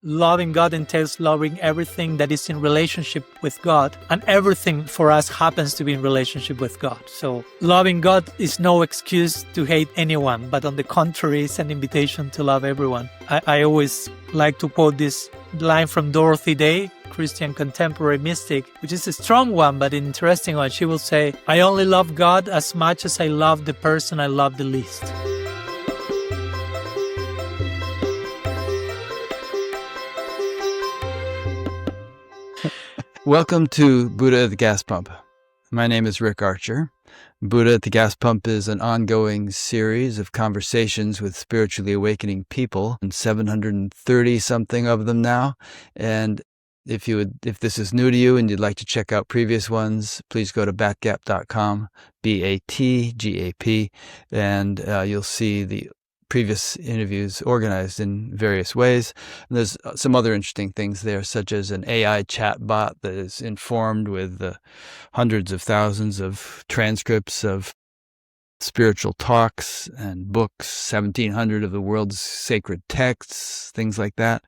loving God entails loving everything that is in relationship with God, and everything for us happens to be in relationship with God. So loving God is no excuse to hate anyone, but on the contrary, it's an invitation to love everyone. I always like to quote this line from Dorothy Day, Christian contemporary mystic, which is a strong one, but an interesting one. She will say, "I only love God as much as I love the person I love the least." Welcome to Buddha at the Gas Pump. My name is Rick Archer. Buddha at the Gas Pump is an ongoing series of conversations with spiritually awakening people, and 730-something of them now. And if this is new to you and you'd like to check out previous ones, please go to batgap.com, BATGAP, and you'll see the previous interviews organized in various ways. And there's some other interesting things there, such as an AI chatbot that is informed with hundreds of thousands of transcripts of spiritual talks and books, 1,700 of the world's sacred texts, things like that.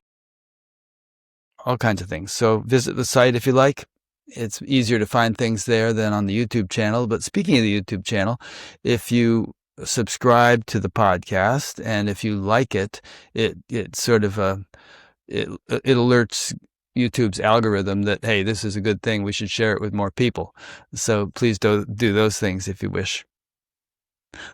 All kinds of things. So visit the site if you like. It's easier to find things there than on the YouTube channel. But speaking of the YouTube channel, if you subscribe to the podcast, and if you like it, it alerts YouTube's algorithm that, hey, this is a good thing, we should share it with more people. So please do those things if you wish.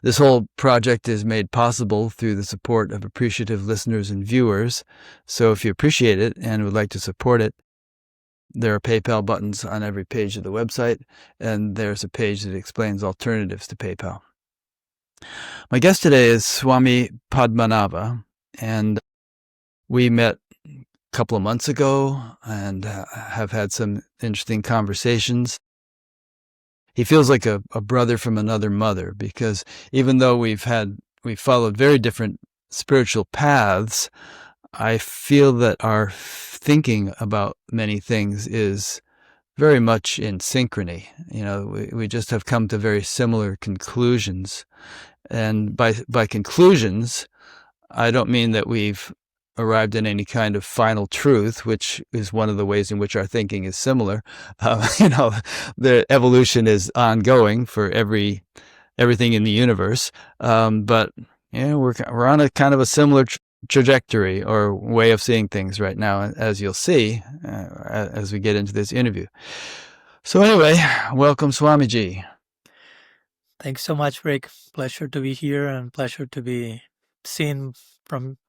This whole project is made possible through the support of appreciative listeners and viewers. So if you appreciate it and would like to support it, there are PayPal buttons on every page of the website, and there's a page that explains alternatives to PayPal. My guest today is Swami Padmanabha, and we met a couple of months ago and have had some interesting conversations. He feels like a brother from another mother, because even though we've followed very different spiritual paths, I feel that our thinking about many things is very much in synchrony. You know, we just have come to very similar conclusions. And by conclusions, I don't mean that we've arrived at any kind of final truth, which is one of the ways in which our thinking is similar. The evolution is ongoing for everything in the universe. But we're on a kind of a similar trajectory or way of seeing things right now, as you'll see as we get into this interview. So anyway, welcome, Swamiji. Thanks so much, Rick. Pleasure to be here, and pleasure to be seen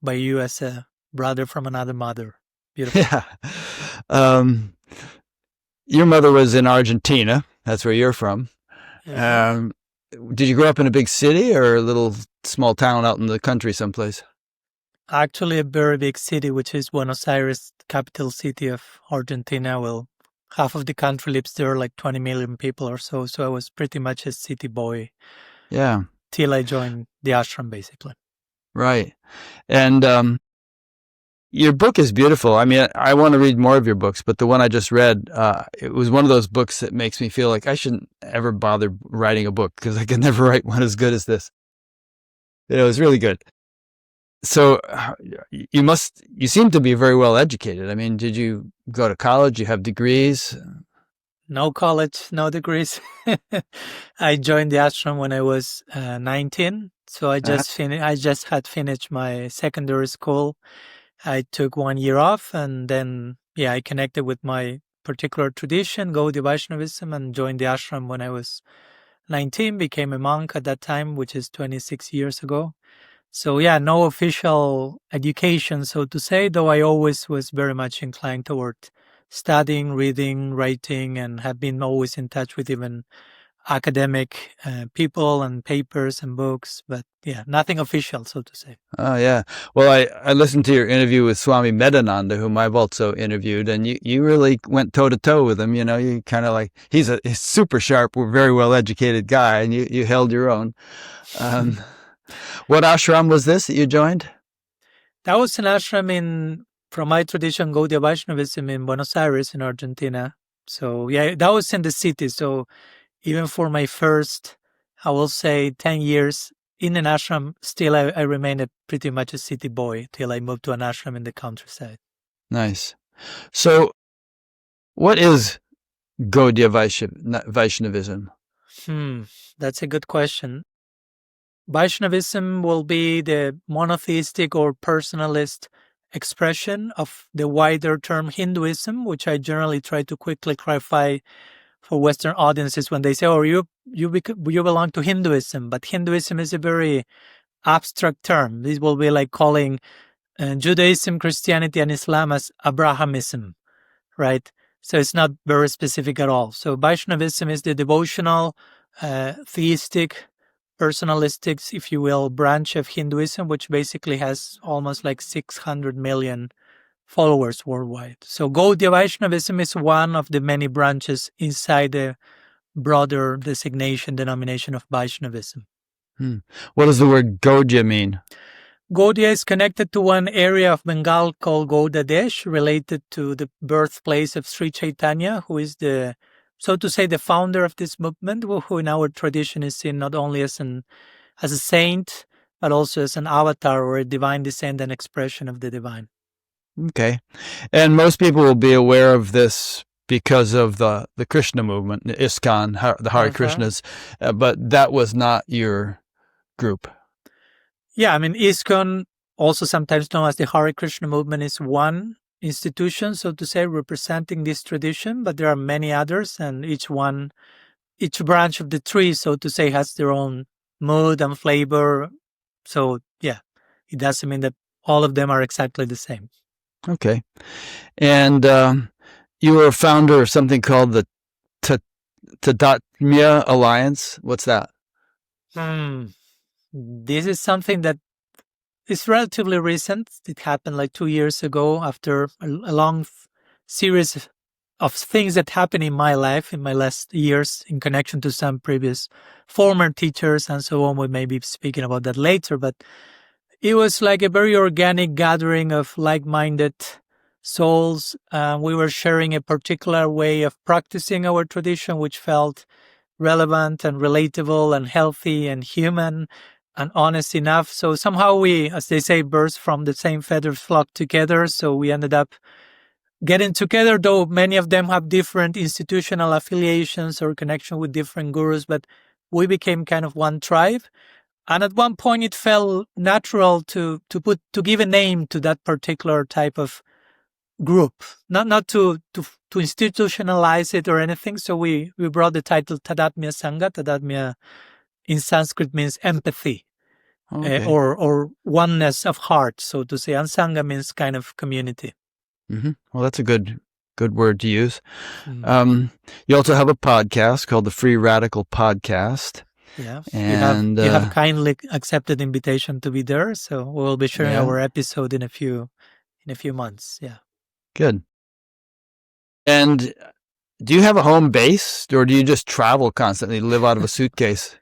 by you as a brother from another mother. Beautiful. Yeah. Your mother was in Argentina. That's where you're from. Yeah. Did you grow up in a big city or a little small town out in the country someplace? Actually, a very big city, which is Buenos Aires, capital city of Argentina. Well, half of the country lives there, like 20 million people or so. So I was pretty much a city boy. Yeah. Till I joined the ashram, basically. Right. And your book is beautiful. I mean, I want to read more of your books, but the one I just read, it was one of those books that makes me feel like I shouldn't ever bother writing a book because I could never write one as good as this. It was really good. So you seem to be very well educated. I mean, did you go to college? You have degrees? No college, no degrees. I joined the ashram when I was 19. So I just had finished my secondary school. I took 1 year off, and then, I connected with my particular tradition, Gaudiya Vaishnavism, and joined the ashram when I was 19, became a monk at that time, which is 26 years ago. So no official education, so to say, though I always was very much inclined toward studying, reading, writing, and have been always in touch with even academic people and papers and books, but nothing official, so to say. Oh, yeah. Well, I listened to your interview with Swami Medhananda, whom I've also interviewed, and you really went toe-to-toe with him. You know, you kind of like, he's super sharp, very well-educated guy, and you held your own. What ashram was this that you joined? That was an ashram from my tradition, Gaudiya Vaishnavism, in Buenos Aires, in Argentina. So, that was in the city. So, even for my first, I will say, 10 years in an ashram, still I remained pretty much a city boy till I moved to an ashram in the countryside. Nice. So, what is Gaudiya Vaishnavism? That's a good question. Vaishnavism will be the monotheistic or personalist expression of the wider term Hinduism, which I generally try to quickly clarify for Western audiences when they say, "Oh, you belong to Hinduism," but Hinduism is a very abstract term. This will be like calling Judaism, Christianity, and Islam as Abrahamism, right? So it's not very specific at all. So Vaishnavism is the devotional, theistic, personalistic, if you will, branch of Hinduism, which basically has almost like 600 million followers worldwide. So Gaudiya Vaishnavism is one of the many branches inside the broader denomination of Vaishnavism. What does the word Gaudiya mean? Gaudiya is connected to one area of Bengal called Gauda Desh, related to the birthplace of Sri Chaitanya, who is the, so to say, the founder of this movement, who in our tradition is seen not only as a saint, but also as an avatar or a divine descent and expression of the divine. Okay. And most people will be aware of this because of the Krishna movement, ISKCON, the Hare Krishnas, but that was not your group. Yeah, I mean, ISKCON, also sometimes known as the Hare Krishna movement, is one institution, so to say, representing this tradition, but there are many others, and each branch of the tree, so to say, has their own mood and flavor. So, yeah, it doesn't mean that all of them are exactly the same. Okay. And you were a founder of something called the Tadatmyā Alliance. What's that? This is something that is relatively recent. It happened like 2 years ago after a long series of things that happened in my life in my last years in connection to some previous former teachers and so on. We may be speaking about that later, but it was like a very organic gathering of like-minded souls. We were sharing a particular way of practicing our tradition, which felt relevant and relatable and healthy and human and honest enough. So somehow we, as they say, birds from the same feathers flock together. So we ended up getting together, though many of them have different institutional affiliations or connection with different gurus, but we became kind of one tribe. And at one point it felt natural to give a name to that particular type of group, not to institutionalize it or anything. So we brought the title Tadatmyā Sangha. Tadatmyā in Sanskrit means empathy, or oneness of heart, so to say. And Sangha means kind of community. Mm-hmm. Well, that's a good word to use. You also have a podcast called the Free Radical Podcast. Yeah, and you have kindly accepted invitation to be there, so we'll be sharing our episode in a few months. Yeah, good. And do you have a home base, or do you just travel constantly, live out of a suitcase?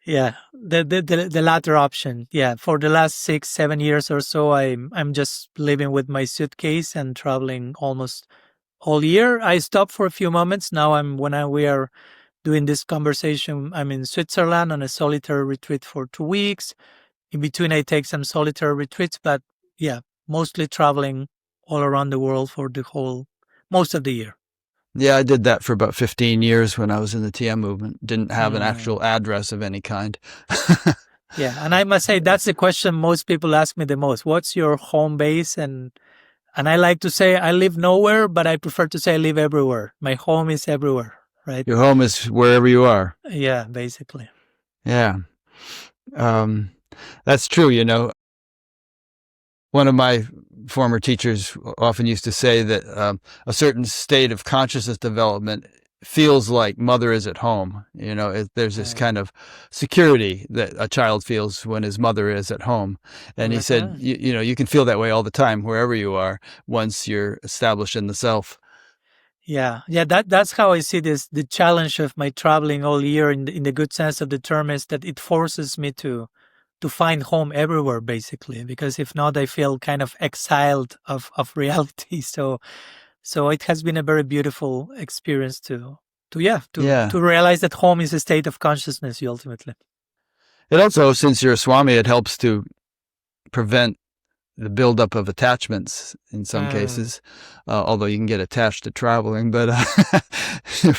Yeah, the latter option. Yeah, for the last 6-7 years or so, I'm just living with my suitcase and traveling almost all year. I stop for a few moments now. We are doing this conversation, I'm in Switzerland on a solitary retreat for 2 weeks. In between, I take some solitary retreats, but yeah, mostly traveling all around the world for most of the year. Yeah, I did that for about 15 years when I was in the TM movement. Didn't have an actual address of any kind. Yeah, and I must say that's the question most people ask me the most. What's your home base? And I like to say I live nowhere, but I prefer to say I live everywhere. My home is everywhere. Right. Your home is wherever you are. Yeah, basically. Yeah. That's true. You know, one of my former teachers often used to say that a certain state of consciousness development feels like mother is at home. You know, there's this kind of security that a child feels when his mother is at home. And he said, you know, you can feel that way all the time, wherever you are, once you're established in the self. Yeah. That's how I see this. The challenge of my traveling all year, in the good sense of the term, is that it forces me to find home everywhere, basically. Because if not, I feel kind of exiled of reality. So it has been a very beautiful experience to realize that home is a state of consciousness. Ultimately, it also, since you're a Swami, it helps to prevent buildup of attachments in some cases, although you can get attached to traveling, but you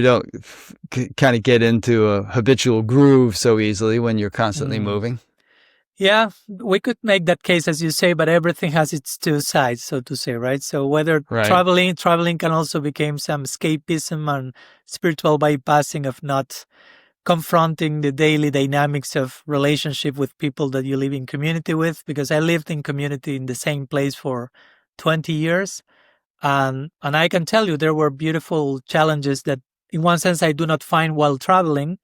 don't kind of get into a habitual groove so easily when you're constantly moving. Yeah, we could make that case, as you say, but everything has its two sides, so to say, right? So whether traveling can also become some escapism and spiritual bypassing of not confronting the daily dynamics of relationship with people that you live in community with, because I lived in community in the same place for 20 years. And I can tell you there were beautiful challenges that in one sense I do not find while traveling.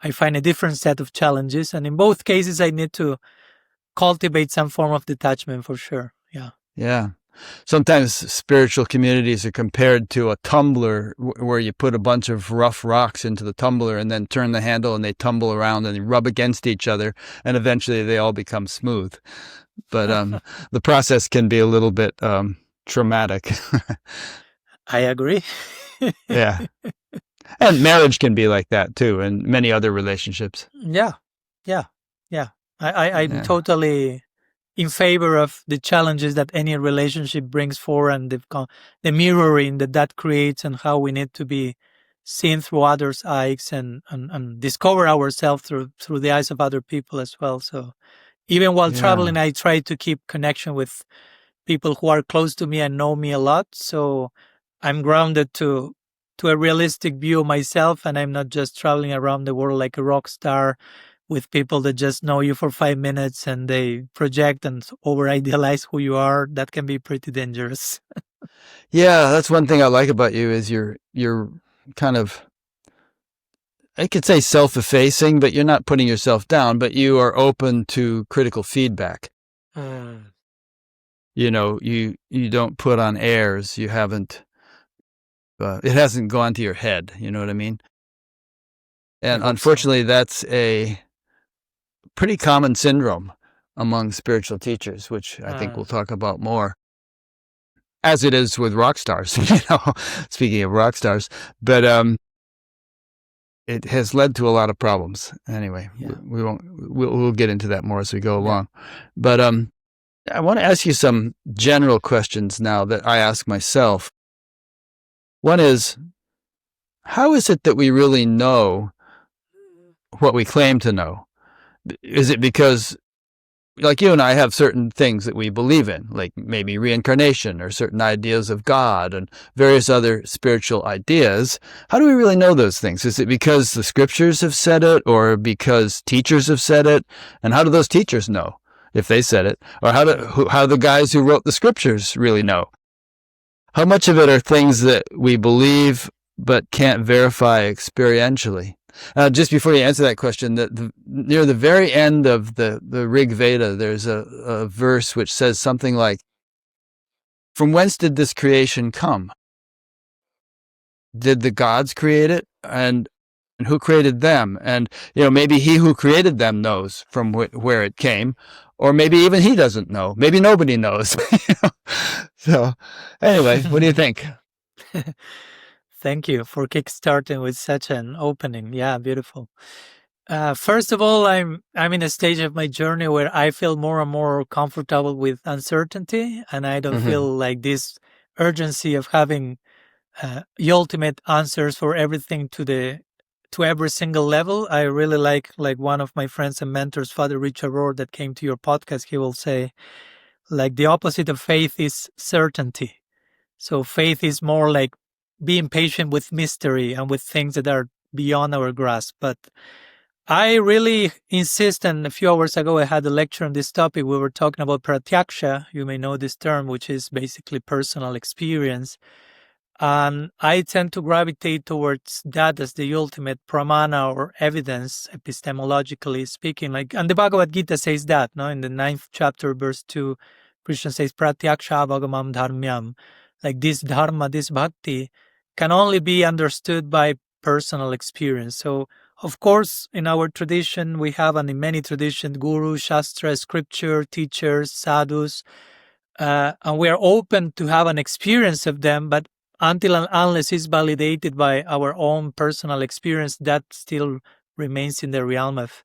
I find a different set of challenges. And in both cases, I need to cultivate some form of detachment for sure. Yeah. Yeah. Sometimes spiritual communities are compared to a tumbler where you put a bunch of rough rocks into the tumbler and then turn the handle and they tumble around and they rub against each other and eventually they all become smooth. But the process can be a little bit traumatic. I agree. Yeah. And marriage can be like that too, and many other relationships. Yeah. I'm totally in favor of the challenges that any relationship brings forward and the mirroring that creates and how we need to be seen through others' eyes and discover ourselves through the eyes of other people as well. So even while traveling, I try to keep connection with people who are close to me and know me a lot. So I'm grounded to a realistic view of myself, and I'm not just traveling around the world like a rock star with people that just know you for 5 minutes and they project and over-idealize who you are. That can be pretty dangerous. Yeah, that's one thing I like about you is you're kind of, I could say self-effacing, but you're not putting yourself down, but you are open to critical feedback. You know, you don't put on airs. You haven't, it hasn't gone to your head. You know what I mean? And unfortunately, that's a pretty common syndrome among spiritual teachers, which I think we'll talk about more, as it is with rock stars, speaking of rock stars. But it has led to a lot of problems. Anyway, we'll get into that more as we go along. But I want to ask you some general questions now that I ask myself. One is, how is it that we really know what we claim to know? Is it because, like you and I have certain things that we believe in, like maybe reincarnation or certain ideas of God and various other spiritual ideas? How do we really know those things? Is it because the scriptures have said it or because teachers have said it? And how do those teachers know if they said it? Or how do the guys who wrote the scriptures really know? How much of it are things that we believe but can't verify experientially? Just before you answer that question, near the very end of the Rig Veda, there's a verse which says something like, "From whence did this creation come? Did the gods create it? And who created them? And maybe he who created them knows from where it came, or maybe even he doesn't know. Maybe nobody knows." So, anyway, what do you think? Thank you for kickstarting with such an opening. Yeah, beautiful. First of all, I'm in a stage of my journey where I feel more and more comfortable with uncertainty, and I don't feel like this urgency of having the ultimate answers for everything to every single level. I really like one of my friends and mentors, Father Richard Rohr, that came to your podcast. He will say, like, the opposite of faith is certainty. So faith is more like being patient with mystery and with things that are beyond our grasp. But I really insist, and a few hours ago I had a lecture on this topic. We were talking about pratyaksha. You may know this term, which is basically personal experience. And I tend to gravitate towards that as the ultimate pramana or evidence, epistemologically speaking. And the Bhagavad Gita says that, no? In the 9th chapter, verse 2, Krishna says, "Pratyaksha avagamam dharmyam." Like this dharma, this bhakti, can only be understood by personal experience. So, of course, in our tradition, we have, and in many traditions, guru, shastra, scripture, teachers, sadhus, and we are open to have an experience of them, but until and unless it's validated by our own personal experience, that still remains in the realm of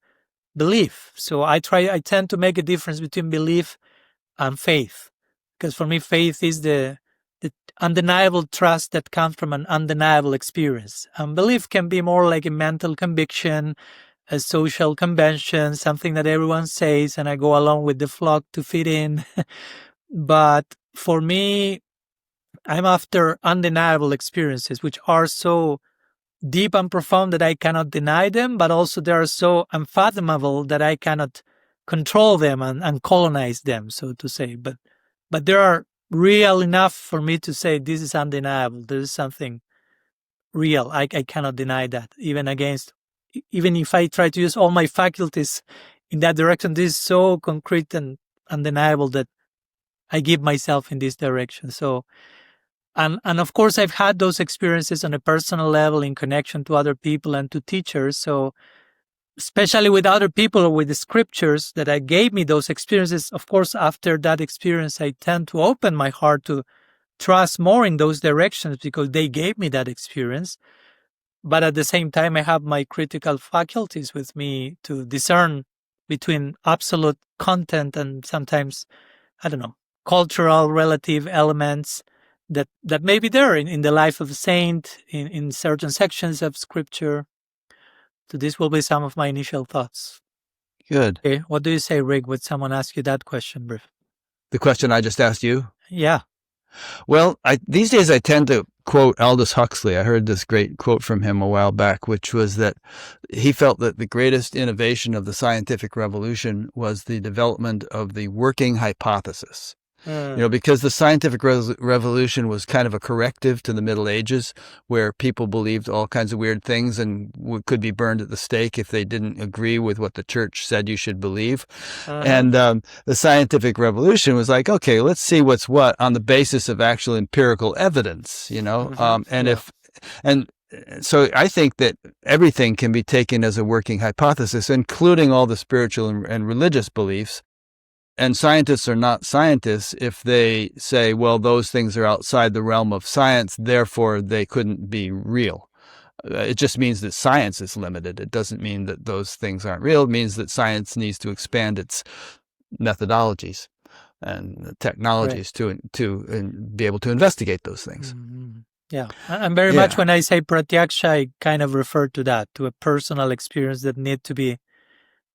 belief. So I tend to make a difference between belief and faith, because for me, faith is the undeniable trust that comes from an undeniable experience. And belief can be more like a mental conviction, a social convention, something that everyone says, and I go along with the flock to fit in. But for me, I'm after undeniable experiences, which are so deep and profound that I cannot deny them, but also they are so unfathomable that I cannot control them and colonize them, so to say. But they are real enough for me to say this is undeniable. There is something real. I cannot deny that, even if I try to use all my faculties in that direction. This is so concrete and undeniable that I give myself in this direction. So, and of course, I've had those experiences on a personal level in connection to other people and to teachers. So, especially with other people or with the scriptures that I gave me those experiences, of course, after that experience, I tend to open my heart to trust more in those directions because they gave me that experience. But at the same time, I have my critical faculties with me to discern between absolute content and sometimes, I don't know, cultural relative elements that may be there in the life of a saint, in certain sections of scripture. So this will be some of my initial thoughts. Good. Okay, what do you say, Rick? Would someone ask you that question, Brief? The question I just asked you? Yeah. Well, these days I tend to quote Aldous Huxley. I heard this great quote from him a while back, which was that he felt that the greatest innovation of the scientific revolution was the development of the working hypothesis. Because the scientific revolution was kind of a corrective to the Middle Ages, where people believed all kinds of weird things and could be burned at the stake if they didn't agree with what the church said you should believe. And the scientific revolution was like, okay, let's see what's what on the basis of actual empirical evidence, so I think that everything can be taken as a working hypothesis, including all the spiritual and religious beliefs. And scientists are not scientists if they say, well, those things are outside the realm of science, therefore they couldn't be real. It just means that science is limited. It doesn't mean that those things aren't real. It means that science needs to expand its methodologies and technologies to be able to investigate those things. Mm-hmm. Yeah. And very much when I say pratyaksha, I kind of refer to that, to a personal experience that need to be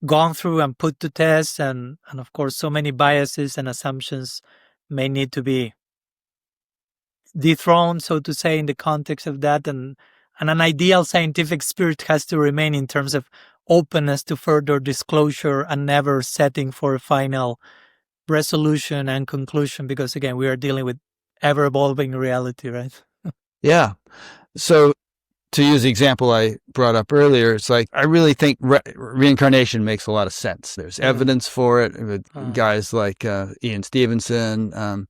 gone through and put to test, and of course so many biases and assumptions may need to be dethroned, so to say, in the context of that, and an ideal scientific spirit has to remain in terms of openness to further disclosure and never setting for a final resolution and conclusion, because again we are dealing with ever-evolving reality, right? Yeah. So to use the example I brought up earlier, it's like I really think reincarnation makes a lot of sense. There's evidence for it with guys like Ian Stevenson,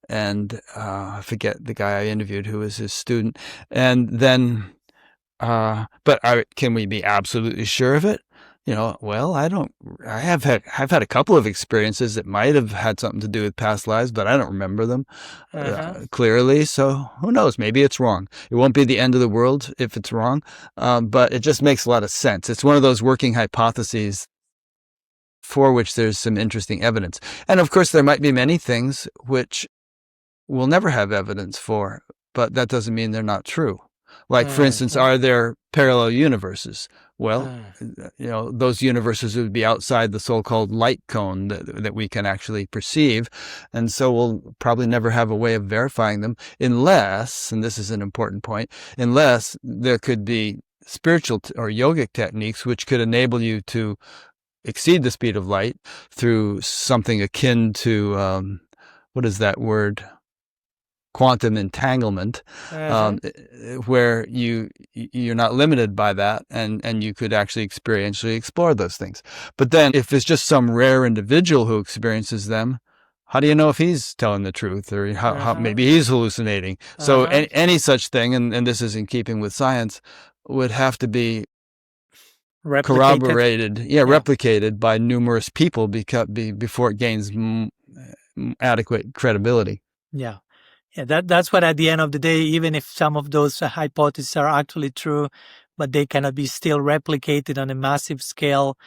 and I forget the guy I interviewed who was his student. And then, can we be absolutely sure of it? Well, I've had a couple of experiences that might have had something to do with past lives, but I don't remember them clearly. So who knows? Maybe it's wrong. It won't be the end of the world if it's wrong. But it just makes a lot of sense. It's one of those working hypotheses for which there's some interesting evidence. And of course, there might be many things which we'll never have evidence for, but that doesn't mean they're not true. Like, for instance, are there parallel universes? Well, those universes would be outside the so-called light cone that we can actually perceive. And so we'll probably never have a way of verifying them unless, and this is an important point, unless there could be spiritual or yogic techniques which could enable you to exceed the speed of light through something akin to, what is that word? Quantum entanglement, where you're not limited by that, and you could actually experientially explore those things. But then if it's just some rare individual who experiences them, how do you know if he's telling the truth, or how maybe he's hallucinating? So any such thing, and this is in keeping with science, would have to be corroborated, replicated by numerous people before it gains adequate credibility. Yeah, that's what at the end of the day, even if some of those hypotheses are actually true, but they cannot be still replicated on a massive scale,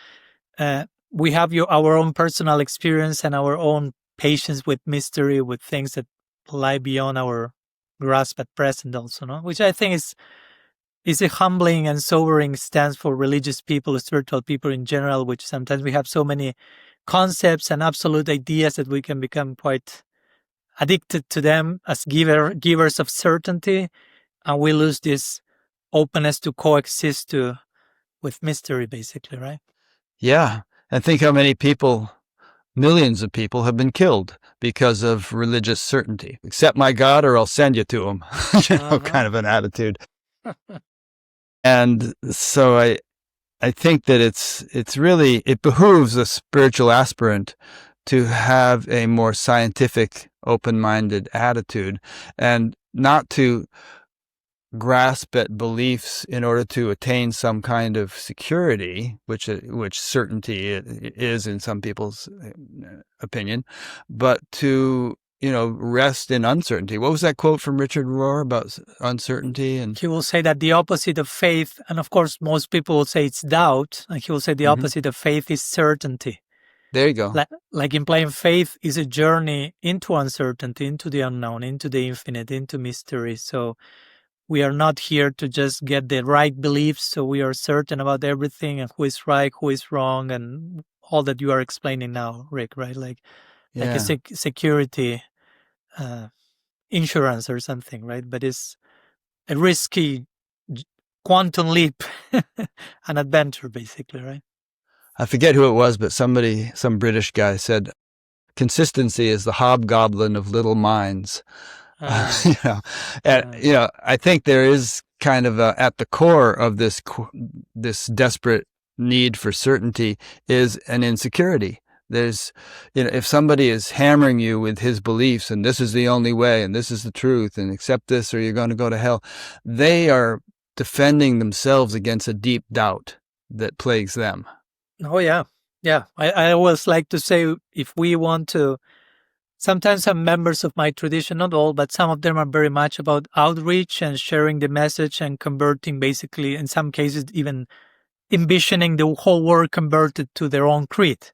we have our own personal experience and our own patience with mystery, with things that lie beyond our grasp at present also, no? Which I think is a humbling and sobering stance for religious people, spiritual people in general, which sometimes we have so many concepts and absolute ideas that we can become quite addicted to them as givers of certainty, and we lose this openness to coexist with mystery, basically, right? Yeah. And think how many people, millions of people, have been killed because of religious certainty. Accept my God or I'll send you to him. Kind of an attitude. And so I think that it behooves a spiritual aspirant to have a more scientific, open-minded attitude, and not to grasp at beliefs in order to attain some kind of security, which certainty is in some people's opinion, but to rest in uncertainty. What was that quote from Richard Rohr about uncertainty? And he will say that the opposite of faith, and of course most people will say it's doubt, and he will say the opposite of faith is certainty. There you go. Like implying faith is a journey into uncertainty, into the unknown, into the infinite, into mystery. So we are not here to just get the right beliefs, so we are certain about everything and who is right, who is wrong, and all that you are explaining now, Rick, right? Like a security insurance or something, right? But it's a risky quantum leap, an adventure, basically, right? I forget who it was, but some British guy said, consistency is the hobgoblin of little minds. I think there is kind of at the core of this desperate need for certainty is an insecurity. There's, if somebody is hammering you with his beliefs and this is the only way and this is the truth and accept this or you're going to go to hell, they are defending themselves against a deep doubt that plagues them. Oh, yeah. Yeah. I always like to say, if we want to, sometimes some members of my tradition, not all, but some of them are very much about outreach and sharing the message and converting, basically, in some cases, even envisioning the whole world converted to their own creed.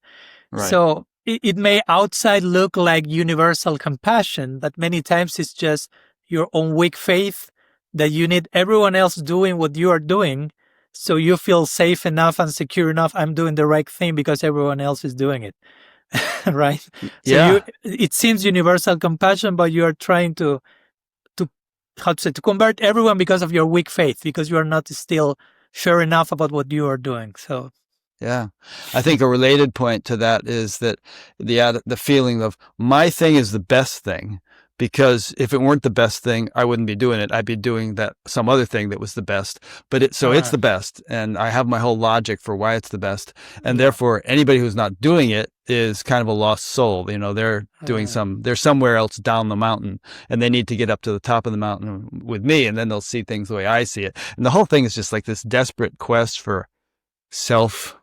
Right. So it may outside look like universal compassion, but many times it's just your own weak faith that you need everyone else doing what you are doing. So you feel safe enough and secure enough. I'm doing the right thing because everyone else is doing it. Right? So it seems universal compassion, but you are trying to convert everyone because of your weak faith, because you are not still sure enough about what you are doing. So yeah, I think a related point to that is that the feeling of my thing is the best thing, because if it weren't the best thing, I wouldn't be doing it. I'd be doing some other thing that was the best. But it's the best, and I have my whole logic for why it's the best, and therefore anybody who's not doing it is kind of a lost soul. They're doing they're somewhere else down the mountain, and they need to get up to the top of the mountain with me, and then they'll see things the way I see it. And the whole thing is just like this desperate quest for self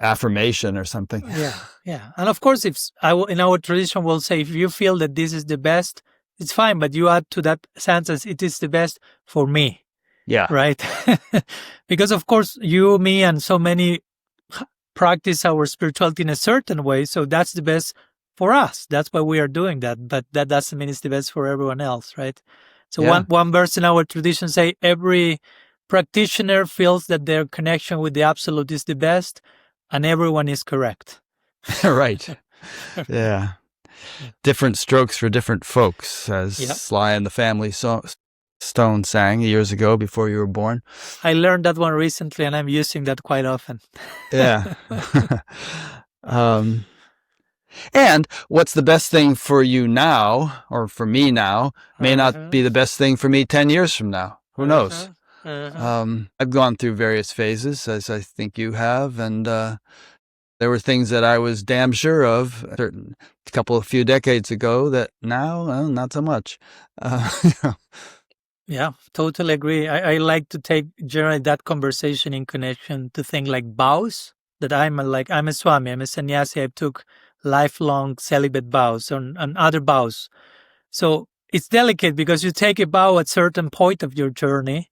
affirmation or something. Yeah. And of course, in our tradition, we'll say, if you feel that this is the best, it's fine, but you add to that sentence, it is the best for me. Yeah. Right? Because of course, you, me, and so many practice our spirituality in a certain way, so that's the best for us. That's why we are doing that, but that doesn't mean it's the best for everyone else, right? So one verse in our tradition say, every practitioner feels that their connection with the Absolute is the best, and everyone is correct. Right. Yeah. Different strokes for different folks, as Sly and the Family Stone sang years ago before you were born. I learned that one recently, and I'm using that quite often. Yeah. And what's the best thing for you now, or for me now, may not be the best thing for me 10 years from now. Who knows? I've gone through various phases, as I think you have, and there were things that I was damn sure of a few decades ago that now, well, not so much. Yeah, totally agree. I like to take generally that conversation in connection to things like vows, that I'm a Swami, I'm a sannyasi, I took lifelong celibate vows and other vows. So it's delicate because you take a vow at a certain point of your journey,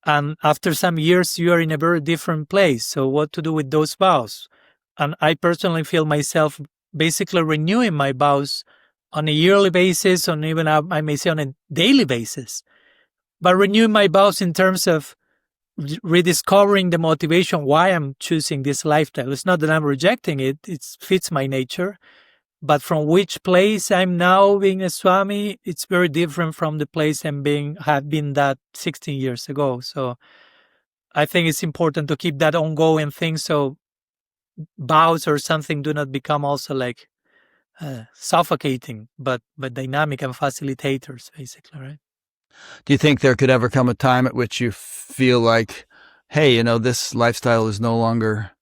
and after some years, you are in a very different place. So what to do with those vows? And I personally feel myself basically renewing my vows on a yearly basis, on even I may say on a daily basis. But renewing my vows in terms of rediscovering the motivation why I'm choosing this lifestyle. It's not that I'm rejecting it, it fits my nature. But from which place I'm now being a Swami, it's very different from the place have been that 16 years ago. So I think it's important to keep that ongoing thing, so vows or something do not become also like suffocating, but dynamic and facilitators, basically, right? Do you think there could ever come a time at which you feel like, hey, this lifestyle is no longer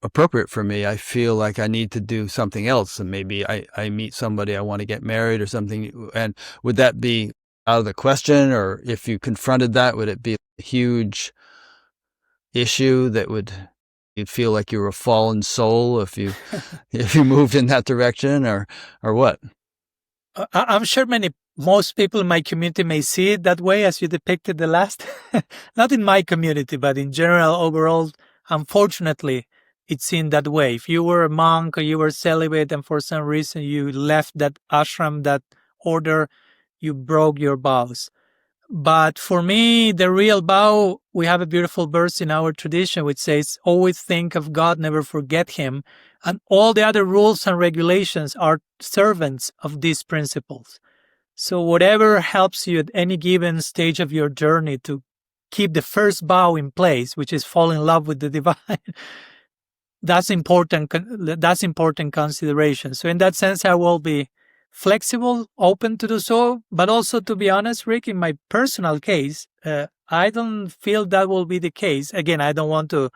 appropriate for me? I feel like I need to do something else, and maybe I meet somebody, I want to get married or something. And would that be out of the question? Or if you confronted that, would it be a huge issue that you'd feel like you were a fallen soul if you moved in that direction, or what? I'm sure most people in my community may see it that way, as you depicted the last. Not in my community, but in general, overall, unfortunately, it's seen that way. If you were a monk or you were celibate and for some reason you left that ashram, that order, you broke your vows. But for me, the real vow, we have a beautiful verse in our tradition which says, always think of God, never forget him. And all the other rules and regulations are servants of these principles. So whatever helps you at any given stage of your journey to keep the first vow in place, which is fall in love with the divine, that's important consideration. So in that sense, I will be flexible, open to do so, but also, to be honest, Rick, in my personal case, I don't feel that will be the case. Again, I don't want to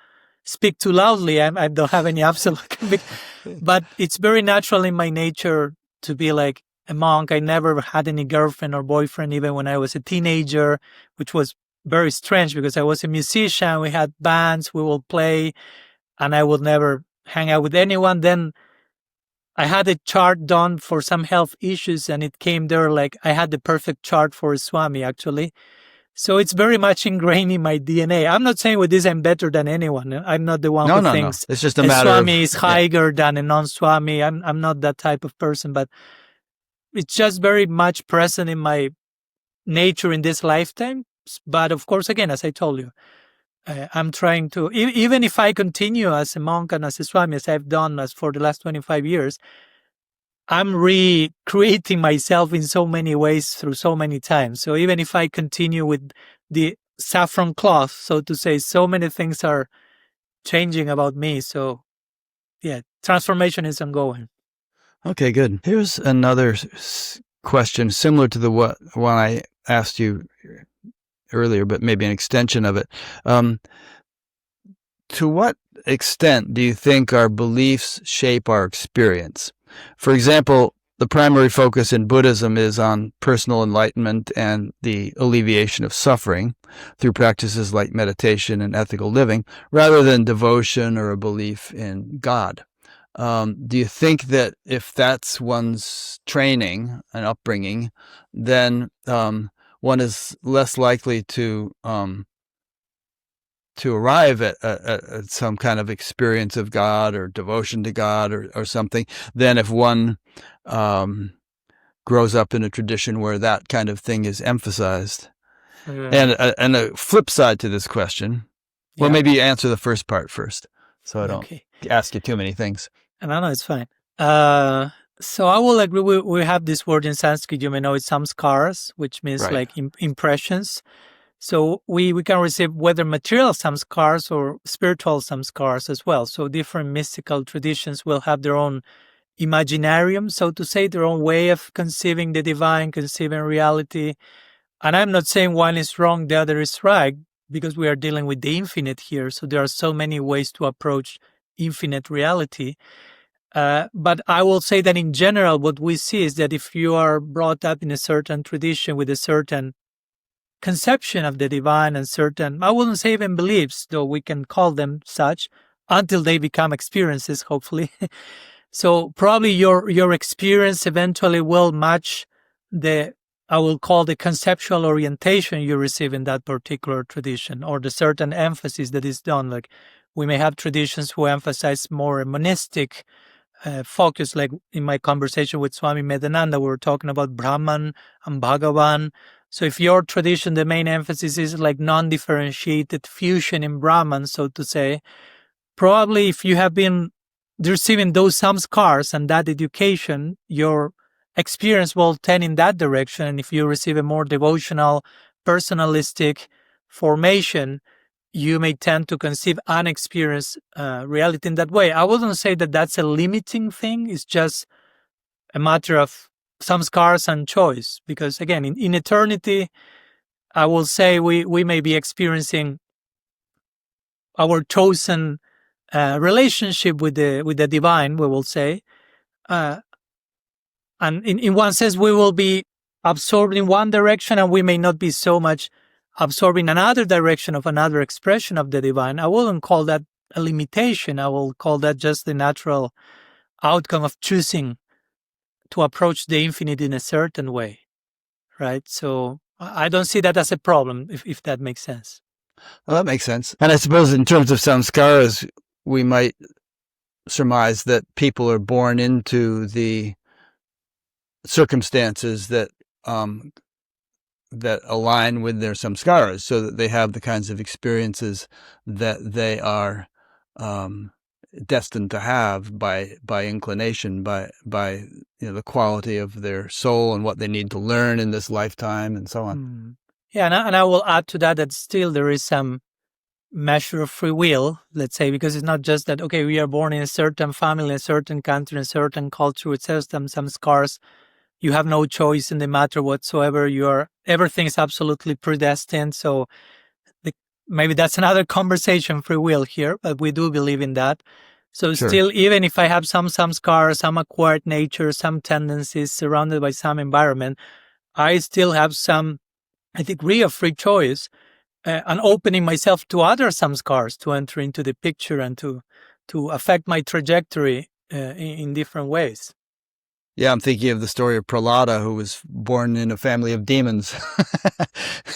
speak too loudly. I don't have any absolute conviction, but it's very natural in my nature to be like a monk. I never had any girlfriend or boyfriend, even when I was a teenager, which was very strange because I was a musician. We had bands, we will play, and I would never hang out with anyone. Then I had a chart done for some health issues, and it came there like I had the perfect chart for a Swami, actually. So it's very much ingrained in my DNA. I'm not saying with this I'm better than anyone. I'm not the one who thinks it's just a matter Swami is higher than a non-Swami. I'm not that type of person, but it's just very much present in my nature in this lifetime. But of course, again, as I told you, I'm trying to, even if I continue as a monk and as a Swami, as I've done as for the last 25 years, I'm recreating myself in so many ways through so many times. So even if I continue with the saffron cloth, so to say, so many things are changing about me. So yeah, transformation is ongoing. Okay, good. Here's another question similar to the one I asked you earlier, but maybe an extension of it. To what extent do you think our beliefs shape our experience? For example, the primary focus in Buddhism is on personal enlightenment and the alleviation of suffering through practices like meditation and ethical living, rather than devotion or a belief in God. Do you think that if that's one's training and upbringing, then one is less likely to arrive at some kind of experience of God or devotion to God or something than if one grows up in a tradition where that kind of thing is emphasized? And a flip side to this question, well, maybe you answer the first part first, so I don't ask you too many things. No, it's fine. So I will agree. We have this word in Sanskrit, you may know it's samskaras, which means like impressions. So we can receive whether material samskaras or spiritual samskaras as well. So different mystical traditions will have their own imaginarium, so to say, their own way of conceiving the divine, conceiving reality. And I'm not saying one is wrong, the other is right, because we are dealing with the infinite here. So there are so many ways to approach infinite reality. But I will say that in general, what we see is that if you are brought up in a certain tradition with a certain conception of the divine and certain, I wouldn't say even beliefs, though we can call them such, until they become experiences, hopefully. So probably your experience eventually will match I will call the conceptual orientation you receive in that particular tradition, or the certain emphasis that is done. Like We may have traditions who emphasize more a monistic focus, like in my conversation with Swami Padmanabha, we were talking about Brahman and Bhagavan. So if your tradition, the main emphasis is like non-differentiated fusion in Brahman, so to say, probably if you have been receiving those samskars and that education, your experience will tend in that direction. And if you receive a more devotional, personalistic formation, you may tend to conceive and experience reality in that way. I wouldn't say that that's a limiting thing. It's just a matter of samskars and choice. Because again, in eternity, I will say we may be experiencing our chosen relationship with the divine, we will say. And in one sense, we will be absorbed in one direction, and we may not be so much absorbing another direction of another expression of the divine. I wouldn't call that a limitation. I will call that just the natural outcome of choosing to approach the infinite in a certain way, right? So I don't see that as a problem, if that makes sense. Well, that makes sense. And I suppose in terms of samskaras, we might surmise that people are born into the circumstances that that align with their samskaras, so that they have the kinds of experiences that they are destined to have by inclination, by the quality of their soul and what they need to learn in this lifetime, and so on. Yeah, and I will add to that still there is some measure of free will, let's say, because it's not just that, okay, we are born in a certain family, in a certain country, in a certain culture, with some scars. You have no choice in the matter whatsoever. Everything is absolutely predestined. So maybe that's another conversation, free will here, but we do believe in that. So Sure. Still, even if I have some scars, some acquired nature, some tendencies surrounded by some environment, I still have some, a degree of free choice and opening myself to other samskars to enter into the picture and to affect my trajectory in different ways. Yeah, I'm thinking of the story of Prahlada, who was born in a family of demons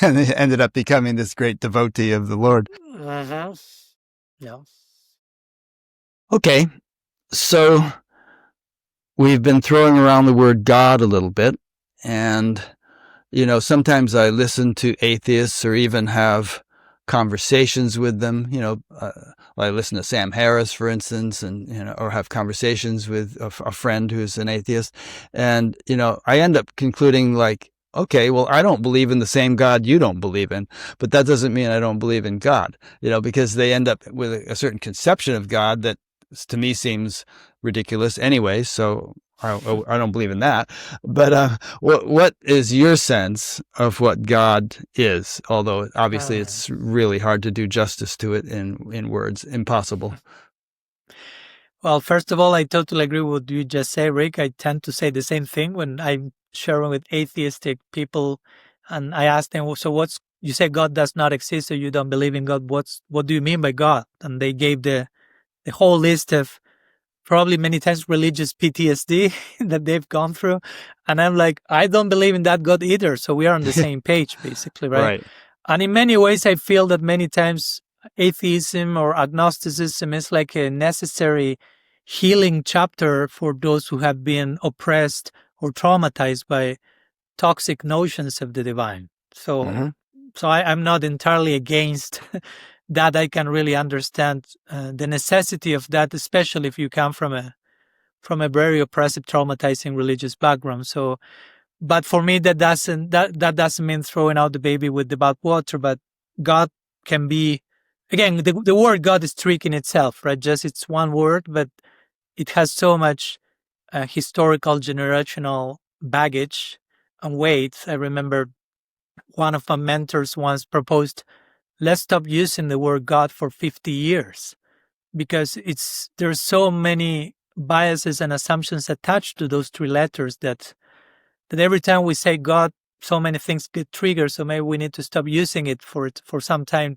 and ended up becoming this great devotee of the Lord. Mm-hmm. Yeah. Okay, so we've been throwing around the word God a little bit, and sometimes I listen to atheists or even have conversations with them. I listen to Sam Harris, for instance, and or have conversations with a friend who's an atheist, and I end up concluding like, okay, well, I don't believe in the same God you don't believe in, but that doesn't mean I don't believe in God. Because they end up with a certain conception of God that to me seems ridiculous anyway. So I don't believe in that. But what is your sense of what God is? Although obviously it's really hard to do justice to it in words. Impossible. Well, first of all, I totally agree with what you just said, Rick. I tend to say the same thing when I'm sharing with atheistic people, and I ask them, so you say God does not exist, so you don't believe in God. What do you mean by God? And they gave the whole list of probably many times religious PTSD that they've gone through. And I'm like, I don't believe in that God either. So we are on the same page, basically, right? Right. And in many ways, I feel that many times atheism or agnosticism is like a necessary healing chapter for those who have been oppressed or traumatized by toxic notions of the divine. So, I'm not entirely against that. I can really understand the necessity of that, especially if you come from a very oppressive, traumatizing religious background. So, but for me, that doesn't mean throwing out the baby with the bathwater. But God can be, again, the word God is tricky in itself, right? Just it's one word, but it has so much historical, generational baggage and weight. I remember one of my mentors once proposed, let's stop using the word God for 50 years because there's so many biases and assumptions attached to those three letters that every time we say God, so many things get triggered. So maybe we need to stop using it for some time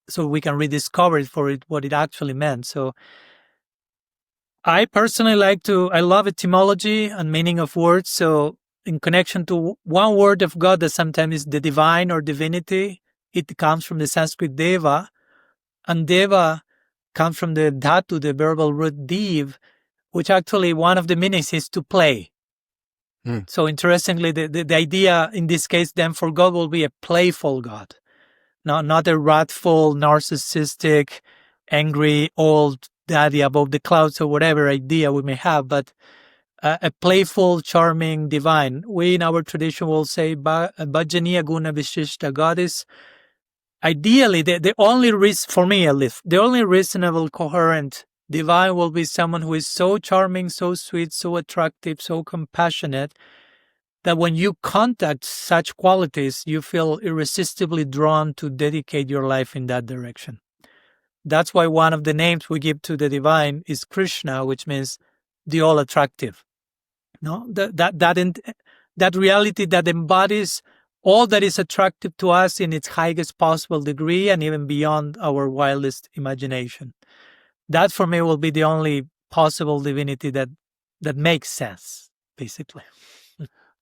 so we can rediscover what it actually meant. So I personally I love etymology and meaning of words. So in connection to one word of God that sometimes is the divine or divinity, it comes from the Sanskrit deva. And deva comes from the dhatu, the verbal root div, which actually one of the meanings is to play. So interestingly, the idea in this case then for God will be a playful God, not a wrathful, narcissistic, angry, old daddy above the clouds or whatever idea we may have, but a playful, charming divine. We in our tradition will say Bhajaniya Guna Vishishta. God is ideally the only reason, for me at least, the only reasonable, coherent divine will be someone who is so charming, so sweet, so attractive, so compassionate, that when you contact such qualities, you feel irresistibly drawn to dedicate your life in that direction. That's why one of the names we give to the divine is Krishna, which means the all attractive. No, that reality that embodies all that is attractive to us in its highest possible degree and even beyond our wildest imagination. That for me will be the only possible divinity that makes sense, basically.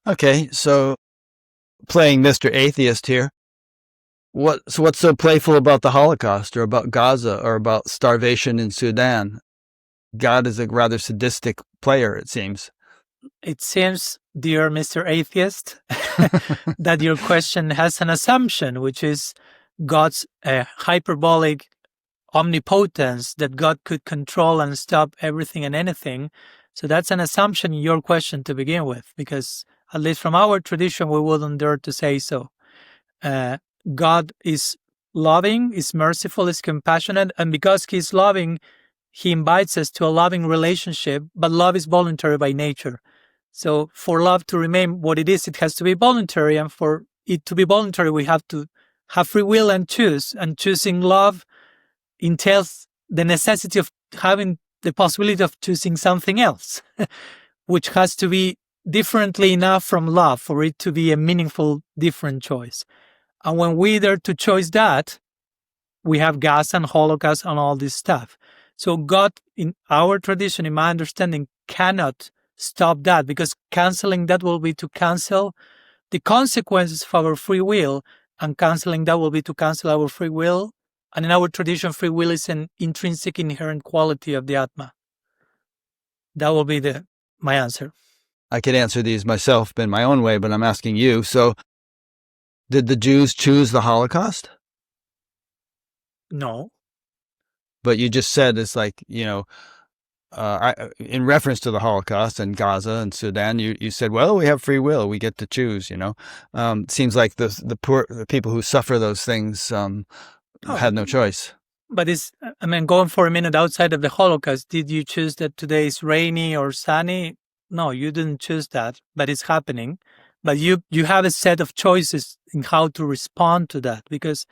Okay, so playing Mr. Atheist here, what's so playful about the Holocaust or about Gaza or about starvation in Sudan? God is a rather sadistic player, it seems. It seems, dear Mr. Atheist, that your question has an assumption, which is God's hyperbolic omnipotence, that God could control and stop everything and anything. So that's an assumption in your question to begin with, because at least from our tradition, we wouldn't dare to say so. God is loving, is merciful, is compassionate, and because He's loving, He invites us to a loving relationship, but love is voluntary by nature. So for love to remain what it is, it has to be voluntary, and for it to be voluntary, we have to have free will and choose, and choosing love entails the necessity of having the possibility of choosing something else, which has to be differently enough from love for it to be a meaningful, different choice. And when we dare to choose that, we have gas and Holocaust and all this stuff. So God, in our tradition, in my understanding, cannot stop that, because canceling that will be to cancel the consequences of our free will, and canceling that will be to cancel our free will. And in our tradition, free will is an intrinsic, inherent quality of the Atma. That will be my answer. I could answer these myself in my own way, but I'm asking you. So, did the Jews choose the Holocaust? No. But you just said it's like, in reference to the Holocaust and Gaza and Sudan, you said, well, we have free will, we get to choose. Seems like the people who suffer those things had no choice. But going for a minute outside of the Holocaust, did you choose that today is rainy or sunny? No, you didn't choose that, but it's happening. But you have a set of choices in how to respond to that, because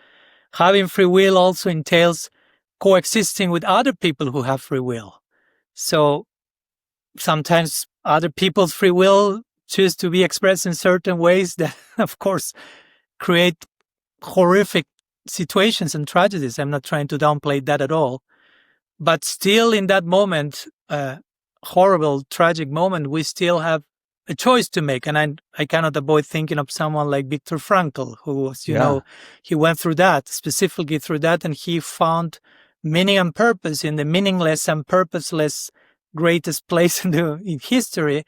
having free will also entails coexisting with other people who have free will. So sometimes other people's free will choose to be expressed in certain ways that, of course, create horrific situations and tragedies. I'm not trying to downplay that at all. But still in that moment, horrible, tragic moment, we still have a choice to make. And I cannot avoid thinking of someone like Viktor Frankl, who was, he went through that, specifically through that, and he found meaning and purpose in the meaningless and purposeless greatest place in history.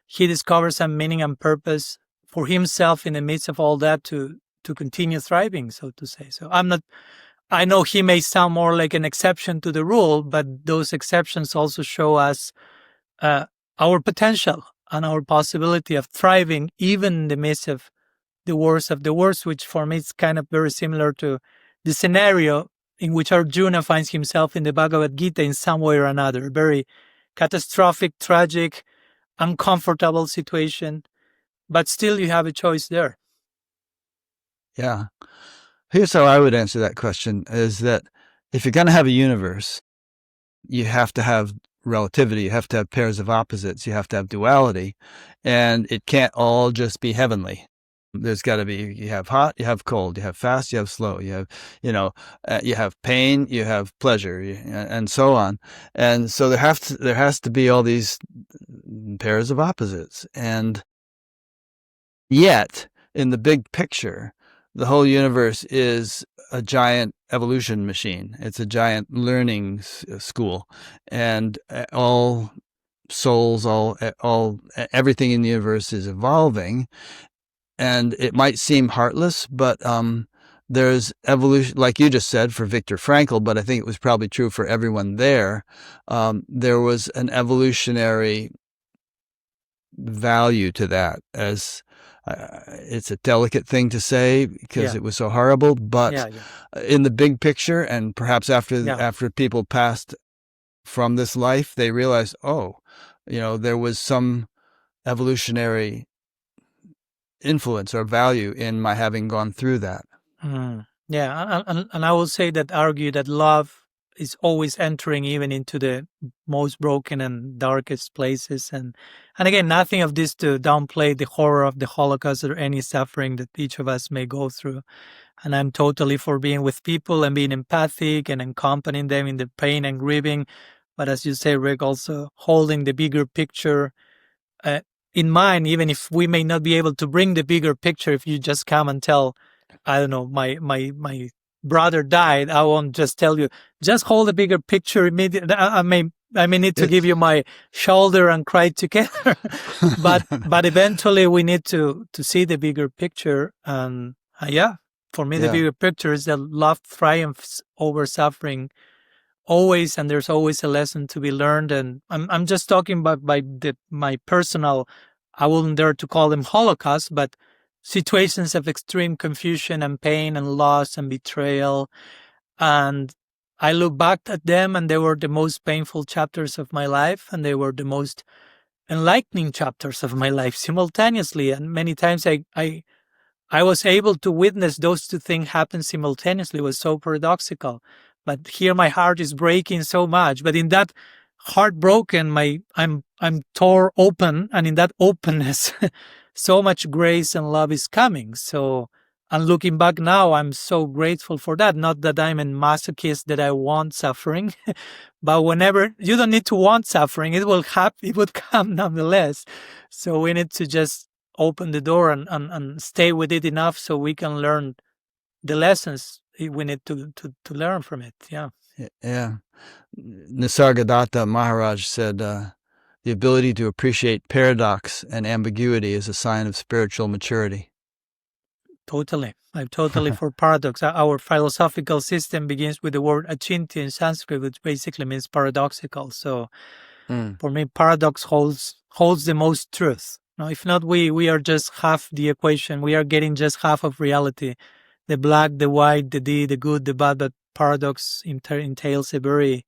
He discovered some meaning and purpose for himself in the midst of all that to continue thriving, so to say. So I know he may sound more like an exception to the rule, but those exceptions also show us our potential and our possibility of thriving even in the midst of the worst, which for me is kind of very similar to the scenario in which Arjuna finds himself in the Bhagavad Gita in some way or another. Very catastrophic, tragic, uncomfortable situation, but still you have a choice there. Yeah. Here's how I would answer that question, is that if you're going to have a universe, you have to have relativity, you have to have pairs of opposites, you have to have duality, and it can't all just be heavenly. There's got to be, you have hot, you have cold, you have fast, you have slow, you have, you have pain, you have pleasure, and so on. And so there has to be all these pairs of opposites. And yet, in the big picture, the whole universe is a giant evolution machine. It's a giant learning school, and all souls, everything in the universe is evolving. And it might seem heartless, but there's evolution, like you just said, for Viktor Frankl, but I think it was probably true for everyone there. There was an evolutionary value to that, as it's a delicate thing to say because it was so horrible, but in the big picture, and perhaps after people passed from this life, they realized, there was some evolutionary influence or value in my having gone through that. Yeah, and I will say that, argue that love is always entering even into the most broken and darkest places. And again, nothing of this to downplay the horror of the Holocaust or any suffering that each of us may go through. And I'm totally for being with people and being empathic and accompanying them in the pain and grieving. But as you say, Rick, also holding the bigger picture in mind, even if we may not be able to bring the bigger picture. If you just come and tell, I don't know, my brother died, I won't just tell you, just hold the bigger picture immediately. I may need to give you my shoulder and cry together. but eventually we need to see the bigger picture. And for me, the bigger picture is that love triumphs over suffering always, and there's always a lesson to be learned. And I'm just talking about my personal, I wouldn't dare to call them Holocaust, but situations of extreme confusion and pain and loss and betrayal. And I look back at them, and they were the most painful chapters of my life, and they were the most enlightening chapters of my life simultaneously. And many times I was able to witness those two things happen simultaneously. It was so paradoxical. But here my heart is breaking so much. But in that heartbroken, I'm tore open, and in that openness, so much grace and love is coming. So, and looking back now, I'm so grateful for that. Not that I'm a masochist that I want suffering, but whenever you don't need to want suffering, it will happen. It would come nonetheless. So we need to just open the door and stay with it enough so we can learn the lessons we need to learn from it. Yeah. Nisargadatta Maharaj said, the ability to appreciate paradox and ambiguity is a sign of spiritual maturity. Totally. I'm totally for paradox. Our philosophical system begins with the word achintya in Sanskrit, which basically means paradoxical. So for me, paradox holds the most truth. Now, if not, we are just half the equation. We are getting just half of reality. The black, the white, the good, the bad, but paradox entails a very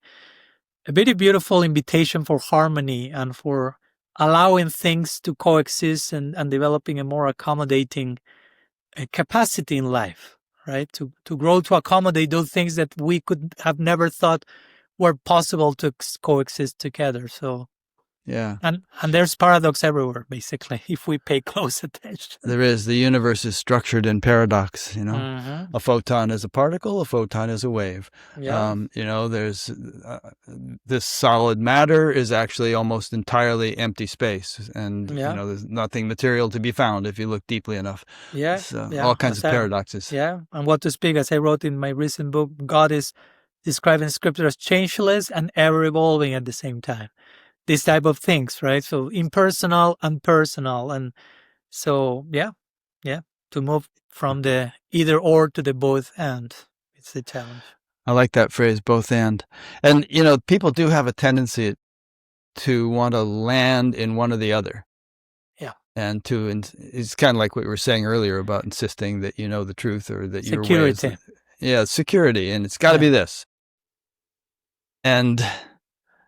beautiful invitation for harmony and for allowing things to coexist and developing a more accommodating capacity in life, right? To grow to accommodate those things that we could have never thought were possible to coexist together. So and there's paradox everywhere, basically, if we pay close attention. There is. The universe is structured in paradox, A photon is a particle, a photon is a wave. There's this solid matter is actually almost entirely empty space, and there's nothing material to be found if you look deeply enough. All kinds of paradoxes. And what to speak, as I wrote in my recent book, God is described in scripture as changeless and ever evolving at the same time. These type of things, right? So impersonal and personal. And so, to move from the either or to the both and, it's a challenge. I like that phrase, both and. And, people do have a tendency to want to land in one or the other. Yeah. And it's kind of like what we were saying earlier about insisting that you know the truth or that your way is... security. And it's got to be this. And...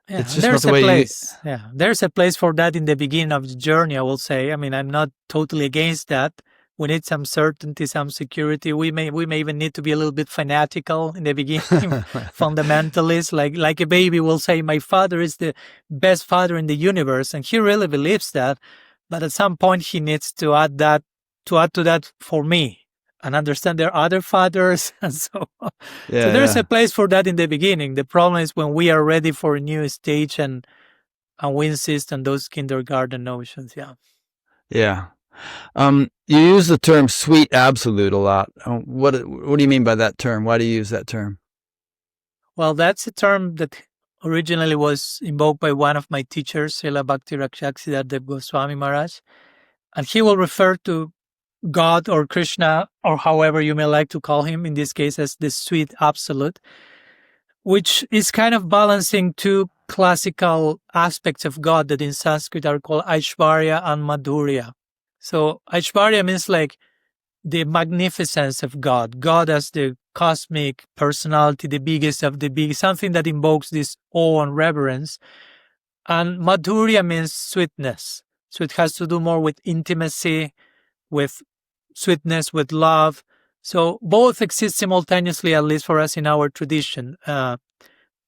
it's just there's not the way place. There's a place for that in the beginning of the journey, I will say. I mean, I'm not totally against that. We need some certainty, some security. We may even need to be a little bit fanatical in the beginning, fundamentalist. Like a baby will say, my father is the best father in the universe, and he really believes that. But at some point, he needs to add to that for me. And understand there are other fathers, and so there's a place for that in the beginning. The problem is when we are ready for a new stage and we insist on those kindergarten notions. Yeah. You use the term sweet absolute a lot. What do you mean by that term? Why do you use that term? Well, that's a term that originally was invoked by one of my teachers, Srila Bhakti Rakshaksidhar Goswami Maharaj. And he will refer to God or Krishna, or however you may like to call him, in this case as the sweet absolute, which is kind of balancing two classical aspects of God that in Sanskrit are called Aishvarya and Madhurya. So Aishvarya means like the magnificence of God, God as the cosmic personality, the biggest of the big, something that invokes this awe and reverence. And Madhurya means sweetness. So it has to do more with intimacy, with sweetness, with love. So both exist simultaneously, at least for us in our tradition.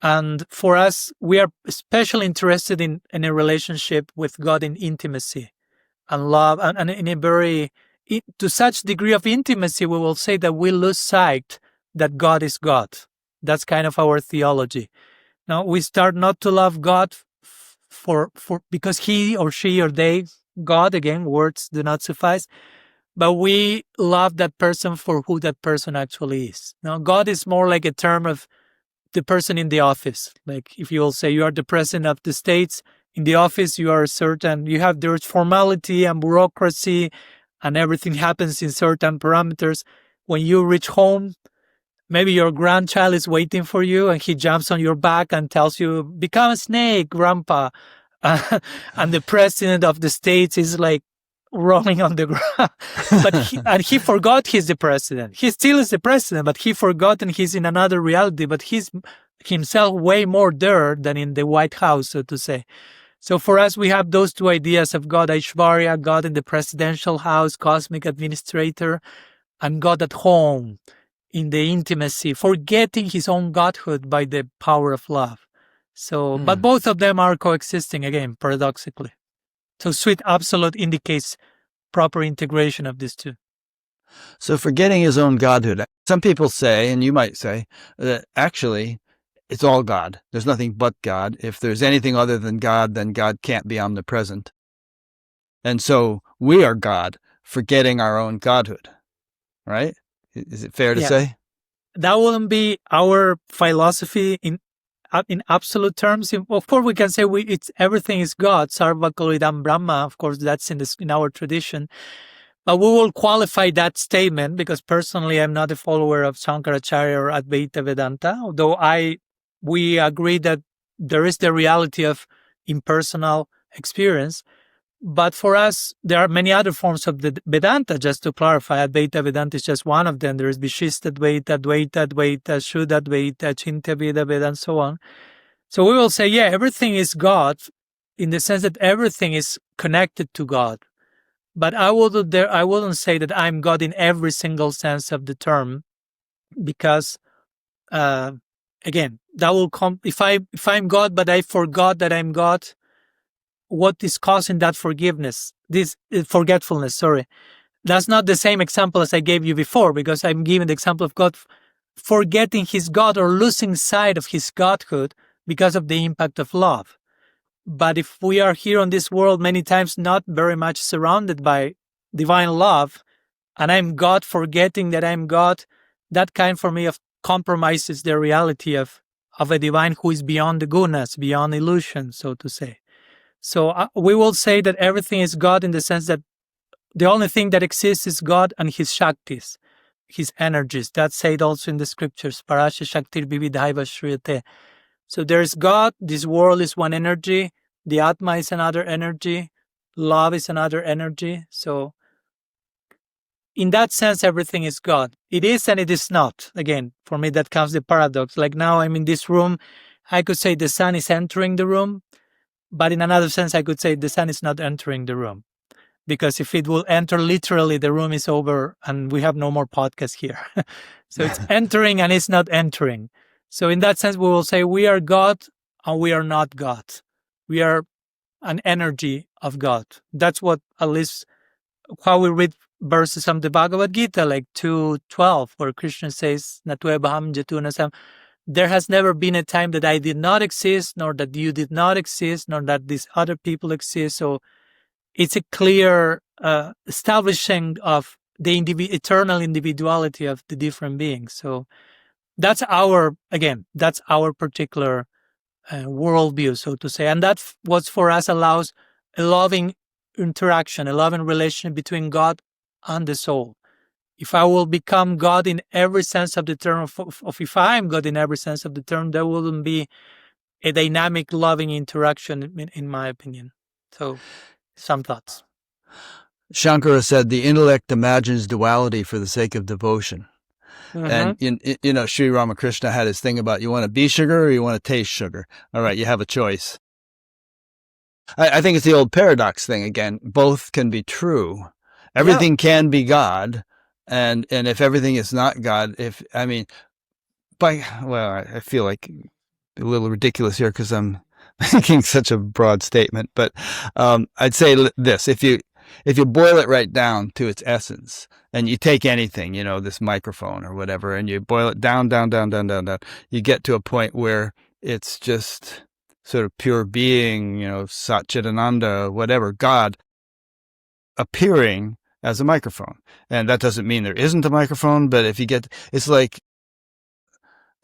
And for us, we are especially interested in a relationship with God in intimacy and love, and in a very, to such degree of intimacy, we will say that we lose sight that God is God. That's kind of our theology. Now we start not to love God for because he or she or they, God, again, words do not suffice, but we love that person for who that person actually is. Now God is more like a term of the person in the office. Like if you will say you are the president of the States, in the office you are certain, there's formality and bureaucracy and everything happens in certain parameters. When you reach home, maybe your grandchild is waiting for you and he jumps on your back and tells you, become a snake, grandpa. And the president of the States is like rolling on the ground. But he forgot he's the president. He still is the president, but he forgot and he's in another reality, but he's himself way more there than in the White House, so to say. So for us, we have those two ideas of God, Aishvarya, God in the presidential house, cosmic administrator, and God at home in the intimacy, forgetting his own godhood by the power of love. So, but both of them are coexisting, again, paradoxically. So sweet absolute indicates proper integration of these two. So forgetting his own godhood. Some people say, and you might say, that actually it's all God. There's nothing but God. If there's anything other than God, then God can't be omnipresent. And so we are God, forgetting our own godhood. Right? Is it fair to say? That wouldn't be our philosophy in absolute terms. Of course, we can say everything is God. Sarva Kalvidam Brahma. Of course, that's in our tradition. But we will qualify that statement because personally, I'm not a follower of Shankaracharya or Advaita Vedanta. Although we agree that there is the reality of impersonal experience. But for us, there are many other forms of the Vedanta, just to clarify. Advaita Vedanta is just one of them. There is Vishishta Advaita, Dvaita Advaita, Shuddha Advaita, Chintya Veda Veda, and so on. So we will say, everything is God in the sense that everything is connected to God. But I wouldn't say that I'm God in every single sense of the term, because, again, that will come if I'm God, but I forgot that I'm God. What is causing that forgetfulness? Sorry, that's not the same example as I gave you before, because I'm giving the example of God forgetting his God or losing sight of his godhood because of the impact of love. But if we are here on this world many times not very much surrounded by divine love, and I'm God forgetting that I'm God, that kind for me of compromises the reality of a divine who is beyond the gunas, beyond illusion, so to say. So we will say that everything is God in the sense that the only thing that exists is God and his Shaktis, his energies. That's said also in the scriptures, Parasya Shaktir Vividhaiva Shriyate. So there is God, this world is one energy, the Atma is another energy, love is another energy. So in that sense, everything is God. It is and it is not. Again, for me, that comes the paradox. Like now I'm in this room, I could say the sun is entering the room, but in another sense, I could say the sun is not entering the room. Because if it will enter literally, the room is over and we have no more podcast here. So it's entering and it's not entering. So in that sense, we will say we are God and we are not God. We are an energy of God. That's what, at least, how we read verses from the Bhagavad Gita, like 2:12, where Krishna says, Natuvebham Jatunasam. There has never been a time that I did not exist, nor that you did not exist, nor that these other people exist. So it's a clear establishing of the eternal individuality of the different beings. So that's our particular worldview, so to say. And that what for us allows a loving interaction, a loving relation between God and the soul. If I will become God in every sense of the term, of if I am God in every sense of the term, there wouldn't be a dynamic, loving interaction, in my opinion. So, some thoughts. Shankara said, the intellect imagines duality for the sake of devotion. And, Sri Ramakrishna had his thing about, you want to be sugar or you want to taste sugar? All right, you have a choice. I think it's the old paradox thing again. Both can be true. Everything can be God. And if everything is not God, I feel like a little ridiculous here because I'm making such a broad statement, but I'd say this: if you boil it right down to its essence, and you take anything, this microphone or whatever, and you boil it down, you get to a point where it's just sort of pure being, Satchidananda, whatever, God appearing as a microphone. And that doesn't mean there isn't a microphone, but it's like,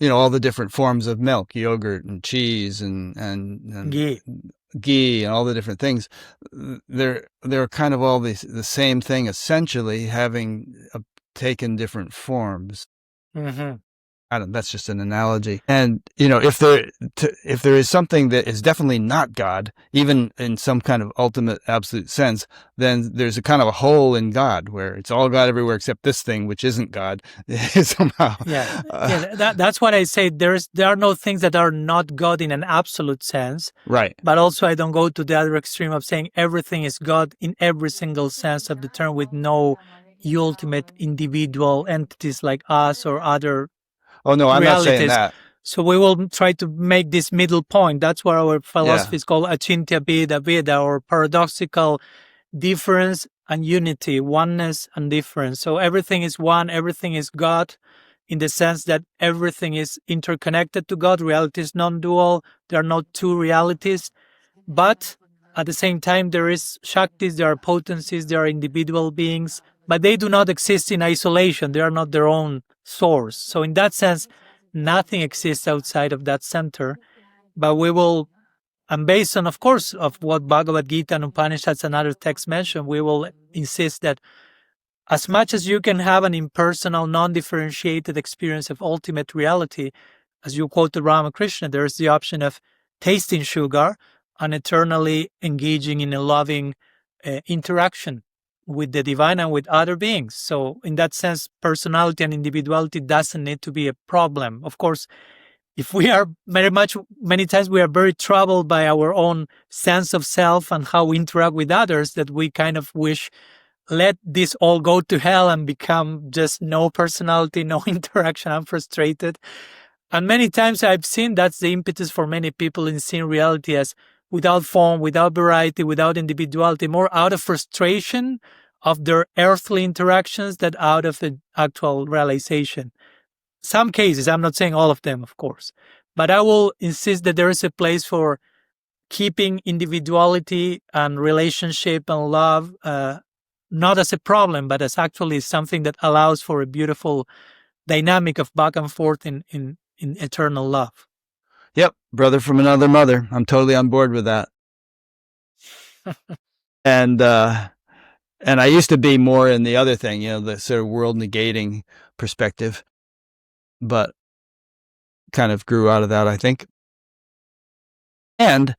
all the different forms of milk, yogurt and cheese and ghee and all the different things. They're kind of all the same thing, essentially, having taken different forms. That's just an analogy. And, if there is something that is definitely not God, even in some kind of ultimate absolute sense, then there's a kind of a hole in God where it's all God everywhere except this thing, which isn't God somehow. That's what I say. There are no things that are not God in an absolute sense. Right. But also I don't go to the other extreme of saying everything is God in every single sense of the term with no ultimate individual entities like us or other Oh, no, I'm not saying that. So we will try to make this middle point. That's what our philosophy is called achintya bheda bheda, or paradoxical difference and unity, oneness and difference. So everything is one, everything is God, in the sense that everything is interconnected to God. Reality is non-dual. There are not two realities. But at the same time, there is Shaktis, there are potencies, there are individual beings, but they do not exist in isolation. They are not their own source. So in that sense, nothing exists outside of that center. But we will, and based on, of course, of what Bhagavad Gita and Upanishads and other texts mention, we will insist that as much as you can have an impersonal, non-differentiated experience of ultimate reality, as you quoted Ramakrishna, there is the option of tasting sugar and eternally engaging in a loving interaction with the divine and with other beings. So in that sense, personality and individuality doesn't need to be a problem. Of course, if we are many times we are very troubled by our own sense of self and how we interact with others, that we kind of wish, let this all go to hell and become just no personality, no interaction. I'm frustrated. And many times I've seen that's the impetus for many people in seeing reality as without form, without variety, without individuality, more out of frustration of their earthly interactions than out of the actual realization. Some cases, I'm not saying all of them, of course, but I will insist that there is a place for keeping individuality and relationship and love not as a problem, but as actually something that allows for a beautiful dynamic of back and forth in eternal love. Yep, brother from another mother. I'm totally on board with that. And I used to be more in the other thing, the sort of world-negating perspective, but kind of grew out of that, I think. And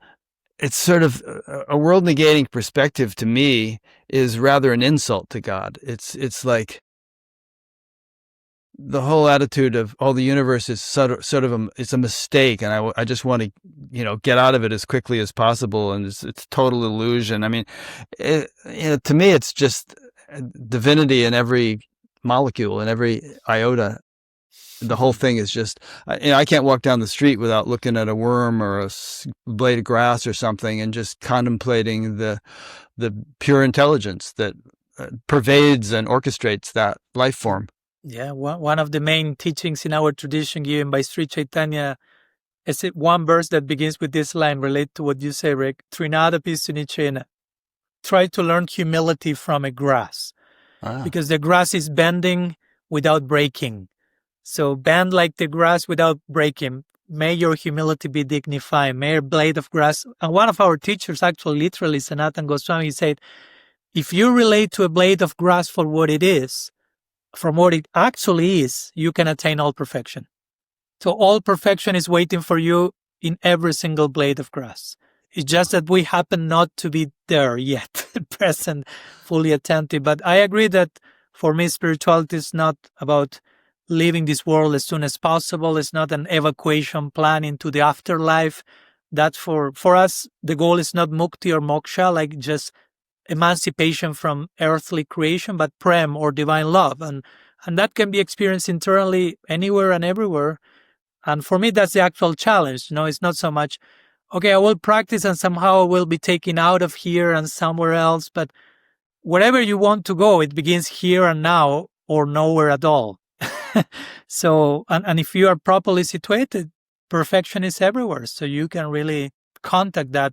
it's sort of a world-negating perspective to me is rather an insult to God. It's like the whole attitude of, the universe is sort of it's a mistake, and I just want to, get out of it as quickly as possible, and it's total illusion. I mean, to me, it's just divinity in every molecule, in every iota. The whole thing is just, I can't walk down the street without looking at a worm or a blade of grass or something and just contemplating the pure intelligence that pervades and orchestrates that life form. Yeah, one of the main teachings in our tradition given by Sri Chaitanya is one verse that begins with this line related to what you say, Rick. Trinadapi sunichena. try to learn humility from a grass, because the grass is bending without breaking. So bend like the grass without breaking. May your humility be dignified. May your blade of grass. And one of our teachers, actually, literally, Sanatana Goswami, he said, if you relate to a blade of grass for what it is, from what it actually is, you can attain all perfection. So all perfection is waiting for you in every single blade of grass. It's just that we happen not to be there yet, present, fully attentive. But I agree that for me, spirituality is not about leaving this world as soon as possible. It's not an evacuation plan into the afterlife. That for us, the goal is not mukti or moksha, like just emancipation from earthly creation, but prem or divine love. And that can be experienced internally anywhere and everywhere. And for me, that's the actual challenge. It's not so much, okay, I will practice and somehow I will be taken out of here and somewhere else. But wherever you want to go, it begins here and now or nowhere at all. So, and if you are properly situated, perfection is everywhere. So you can really contact that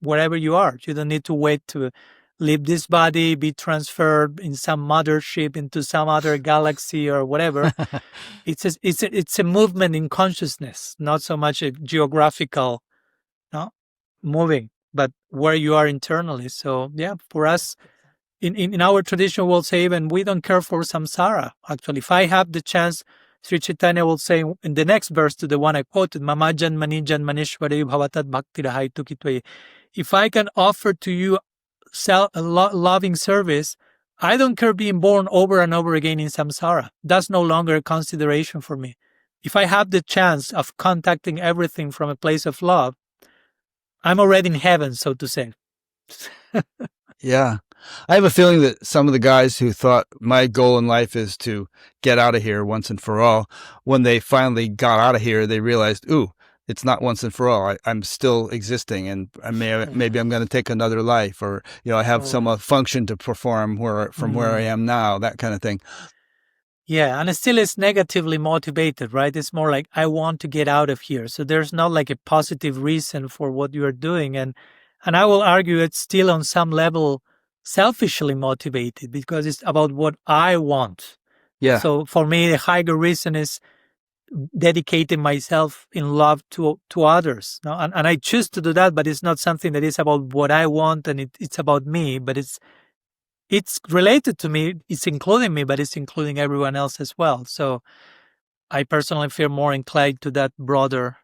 wherever you are. You don't need to wait to leave this body, be transferred in some mothership into some other galaxy or whatever. It's a movement in consciousness, not so much a geographical moving, but where you are internally. So yeah, for us, in our tradition, we'll say even we don't care for samsara. Actually, if I have the chance, Sri Chaitanya will say in the next verse to the one I quoted, Mama Janmani Janmanishwari Bhavatat Bhakti Rahaitu Kitve. If I can offer to you loving service, I don't care being born over and over again in samsara. That's no longer a consideration for me. If I have the chance of contacting everything from a place of love, I'm already in heaven, so to say. Yeah. I have a feeling that some of the guys who thought my goal in life is to get out of here once and for all, when they finally got out of here, they realized, ooh, it's not once and for all. I'm still existing, and maybe I'm going to take another life, or I have some function to perform from where I am now, that kind of thing. Yeah, and it still is negatively motivated, right? It's more like, I want to get out of here. So there's not like a positive reason for what you're doing. And I will argue it's still on some level selfishly motivated, because it's about what I want. Yeah. So for me, the higher reason is dedicating myself in love to others. And I choose to do that, but it's not something that is about what I want and it's about me, but it's related to me, it's including me, but it's including everyone else as well. So I personally feel more inclined to that broader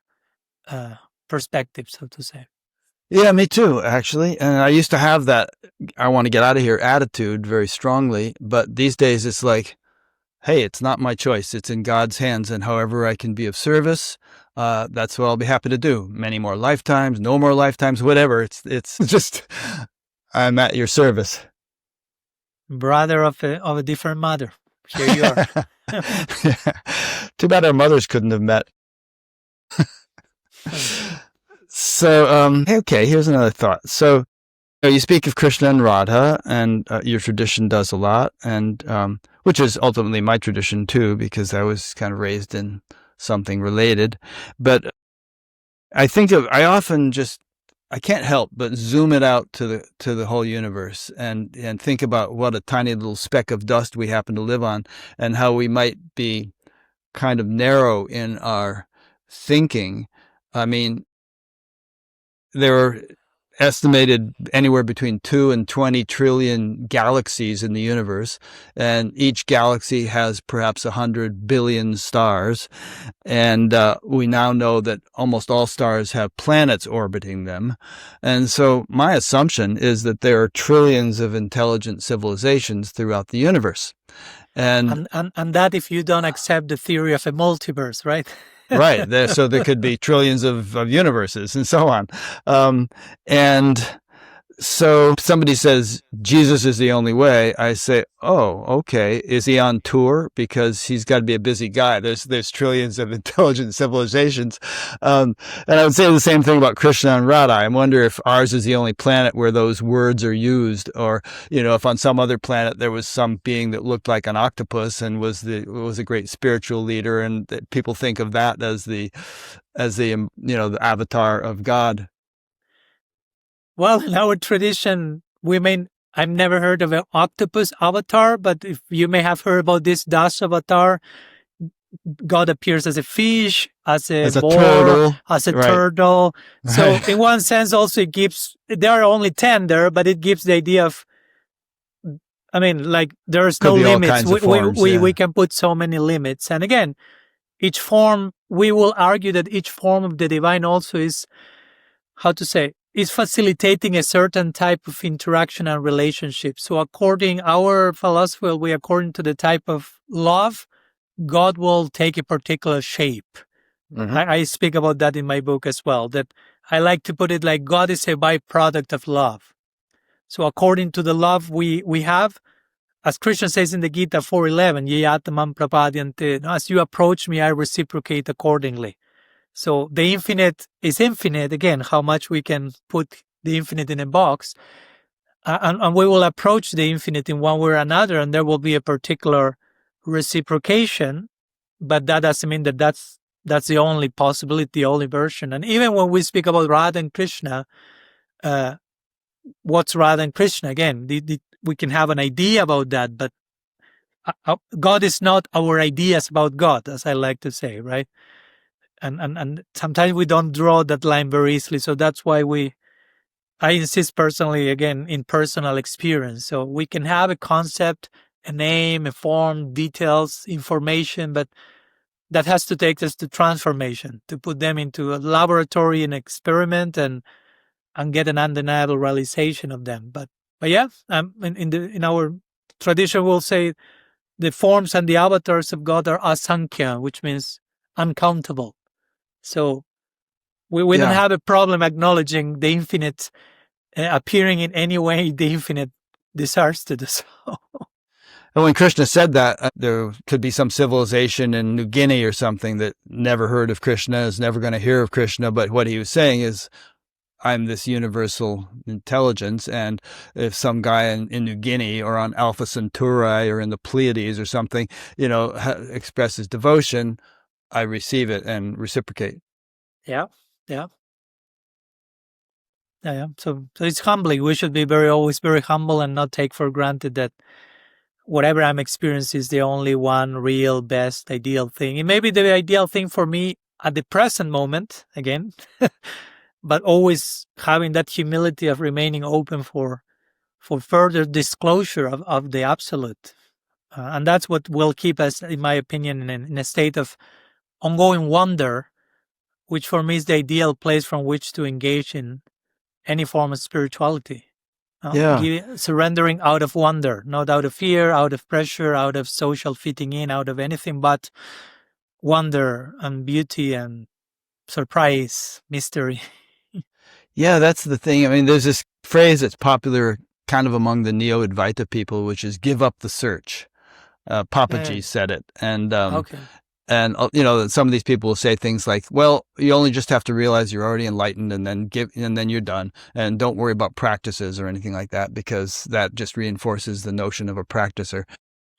perspective, so to say. Yeah, me too, actually. And I used to have that I want to get out of here attitude very strongly, but these days it's like, hey, it's not my choice. It's in God's hands, and however I can be of service, that's what I'll be happy to do. Many more lifetimes, no more lifetimes, whatever. It's just, I'm at your service. Brother of a different mother. Here you are. Yeah. Too bad our mothers couldn't have met. So, okay, here's another thought. So, you speak of Krishna and Radha, and your tradition does a lot, and which is ultimately my tradition too, because I was kind of raised in something related. But I can't help but zoom it out to the whole universe and think about what a tiny little speck of dust we happen to live on, and how we might be kind of narrow in our thinking. I mean, there are estimated anywhere between 2 and 20 trillion galaxies in the universe, and each galaxy has perhaps 100 billion stars. And we now know that almost all stars have planets orbiting them. And so my assumption is that there are trillions of intelligent civilizations throughout the universe. And that if you don't accept the theory of a multiverse, right? Right. So there could be trillions of universes and so on. And so somebody says, Jesus is the only way. I say, oh, okay. Is he on tour? Because he's got to be a busy guy. There's trillions of intelligent civilizations. And I would say the same thing about Krishna and Radha. I wonder if ours is the only planet where those words are used, or, if on some other planet there was some being that looked like an octopus and was a great spiritual leader, and that people think of that as the the avatar of God. Well, in our tradition, I've never heard of an octopus avatar, but if you may have heard about this Das avatar, God appears as a fish, as a boar, turtle, as a right. turtle. So Right. in one sense, also it gives, there are only 10 there, but it gives the idea of, I mean, like there's Could no be all limits. kinds of forms, We can put so many limits. And again, each form, we will argue that each form of the divine also is, how to say, is facilitating a certain type of interaction and relationship. So according our philosophy, according to the type of love, God will take a particular shape. Mhm. I speak about that in my book as well, that I like to put it like God is a byproduct of love. So according to the love we have, as Krishna says in the Gita 4:11, ye atmam prapadyante, as you approach me, I reciprocate accordingly. So the infinite is infinite. Again, how much we can put the infinite in a box. And we will approach the infinite in one way or another, and there will be a particular reciprocation. But that doesn't mean that that's the only possibility, the only version. And even when we speak about Radha and Krishna, what's Radha and Krishna? Again, we can have an idea about that, but God is not our ideas about God, as I like to say, right? And sometimes we don't draw that line very easily. So that's why I insist personally, again, in personal experience. So we can have a concept, a name, a form, details, information, but that has to take us to transformation, to put them into a laboratory and experiment and get an undeniable realization of them. But yeah, in our tradition, we'll say the forms and the avatars of God are asankhya, which means uncountable. So we don't have a problem acknowledging the infinite appearing in any way the infinite desires to do so. And when Krishna said that, there could be some civilization in New Guinea or something that never heard of Krishna, is never going to hear of Krishna. But what he was saying is, I'm this universal intelligence, and if some guy in New Guinea or on Alpha Centauri or in the Pleiades or something, expresses devotion, I receive it and reciprocate. Yeah. So it's humbling. We should be always very humble and not take for granted that whatever I'm experiencing is the only one real, best, ideal thing. It may be the ideal thing for me at the present moment, again, but always having that humility of remaining open for further disclosure of the absolute. And that's what will keep us, in my opinion, in a state of ongoing wonder, which for me is the ideal place from which to engage in any form of spirituality. Surrendering out of wonder, not out of fear, out of pressure, out of social fitting in, out of anything but wonder and beauty and surprise, mystery. Yeah, that's the thing. I mean, there's this phrase that's popular kind of among the Neo-Advaita people, which is give up the search. Papaji said it. And and some of these people will say things like, well, you only just have to realize you're already enlightened and then you're done, and don't worry about practices or anything like that, because that just reinforces the notion of a practicer.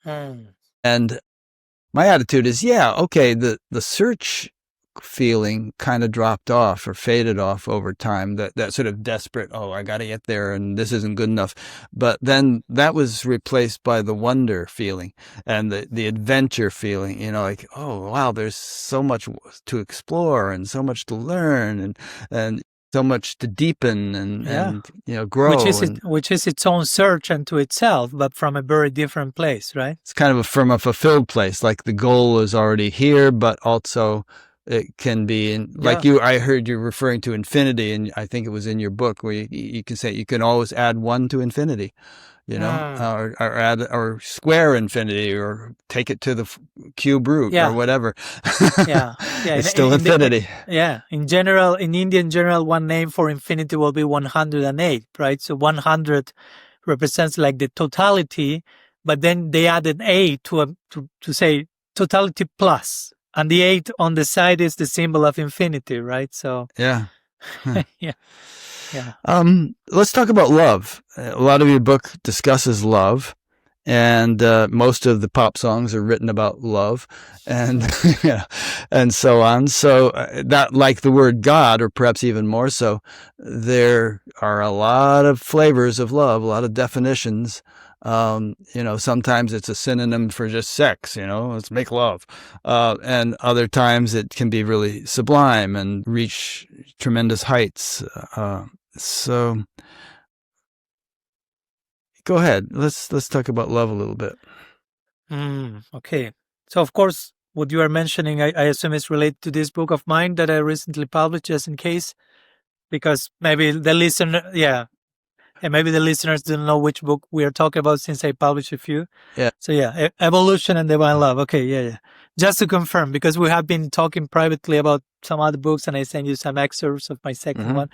And my attitude is, the search feeling kind of dropped off or faded off over time, that sort of desperate, I got to get there and this isn't good enough. But then that was replaced by the wonder feeling and the adventure feeling, like, oh, wow, there's so much to explore and so much to learn and so much to deepen and grow. Which is its own search unto itself, but from a very different place, right? It's kind of from a fulfilled place, like the goal is already here, but also it can be I heard you referring to infinity, and I think it was in your book where you can say you can always add one to infinity, or add or square infinity, or take it to the cube root or whatever. It's still infinity. In general, in Indian general, one name for infinity will be 108, right? So 100 represents like the totality, but then they add an 8 to say totality plus. And the 8 on the side is the symbol of infinity, right? So let's talk about love. A lot of your book discusses love, and most of the pop songs are written about love, and and so on. So not like the word God, or perhaps even more so, there are a lot of flavors of love, a lot of definitions. Sometimes it's a synonym for just sex, let's make love. And other times it can be really sublime and reach tremendous heights. So go ahead. Let's talk about love a little bit. Okay. So of course, what you are mentioning, I assume is related to this book of mine that I recently published, just in case, because maybe the listeners don't know which book we are talking about, since I published a few. Yeah. So Evolution and Divine Love. Okay, yeah. Just to confirm, because we have been talking privately about some other books, and I sent you some excerpts of my second one.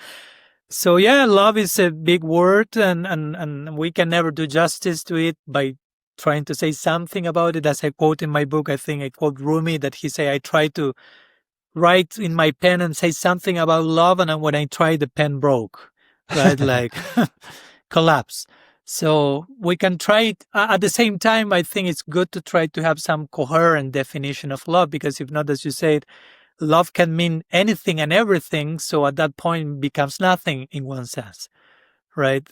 So love is a big word, and we can never do justice to it by trying to say something about it. As I quote in my book, I think I quote Rumi, that he say, I try to write in my pen and say something about love, and when I tried, the pen broke, right? Like collapse. So we can try it. At the same time, I think it's good to try to have some coherent definition of love, because if not, as you said, love can mean anything and everything. So at that point, it becomes nothing in one sense, right?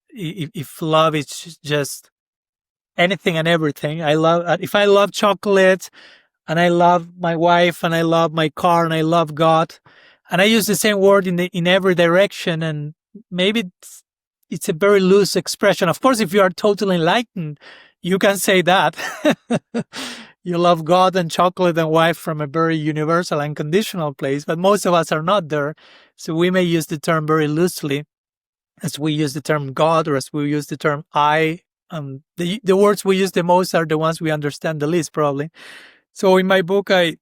If love is just anything and everything, if I love chocolate, and I love my wife, and I love my car, and I love God, and I use the same word in every direction, and maybe it's a very loose expression. Of course, if you are totally enlightened, you can say that. You love God and chocolate and wife from a very universal and conditional place, but most of us are not there. So we may use the term very loosely, as we use the term God, or as we use the term I. The words we use the most are the ones we understand the least, probably. So in my book, I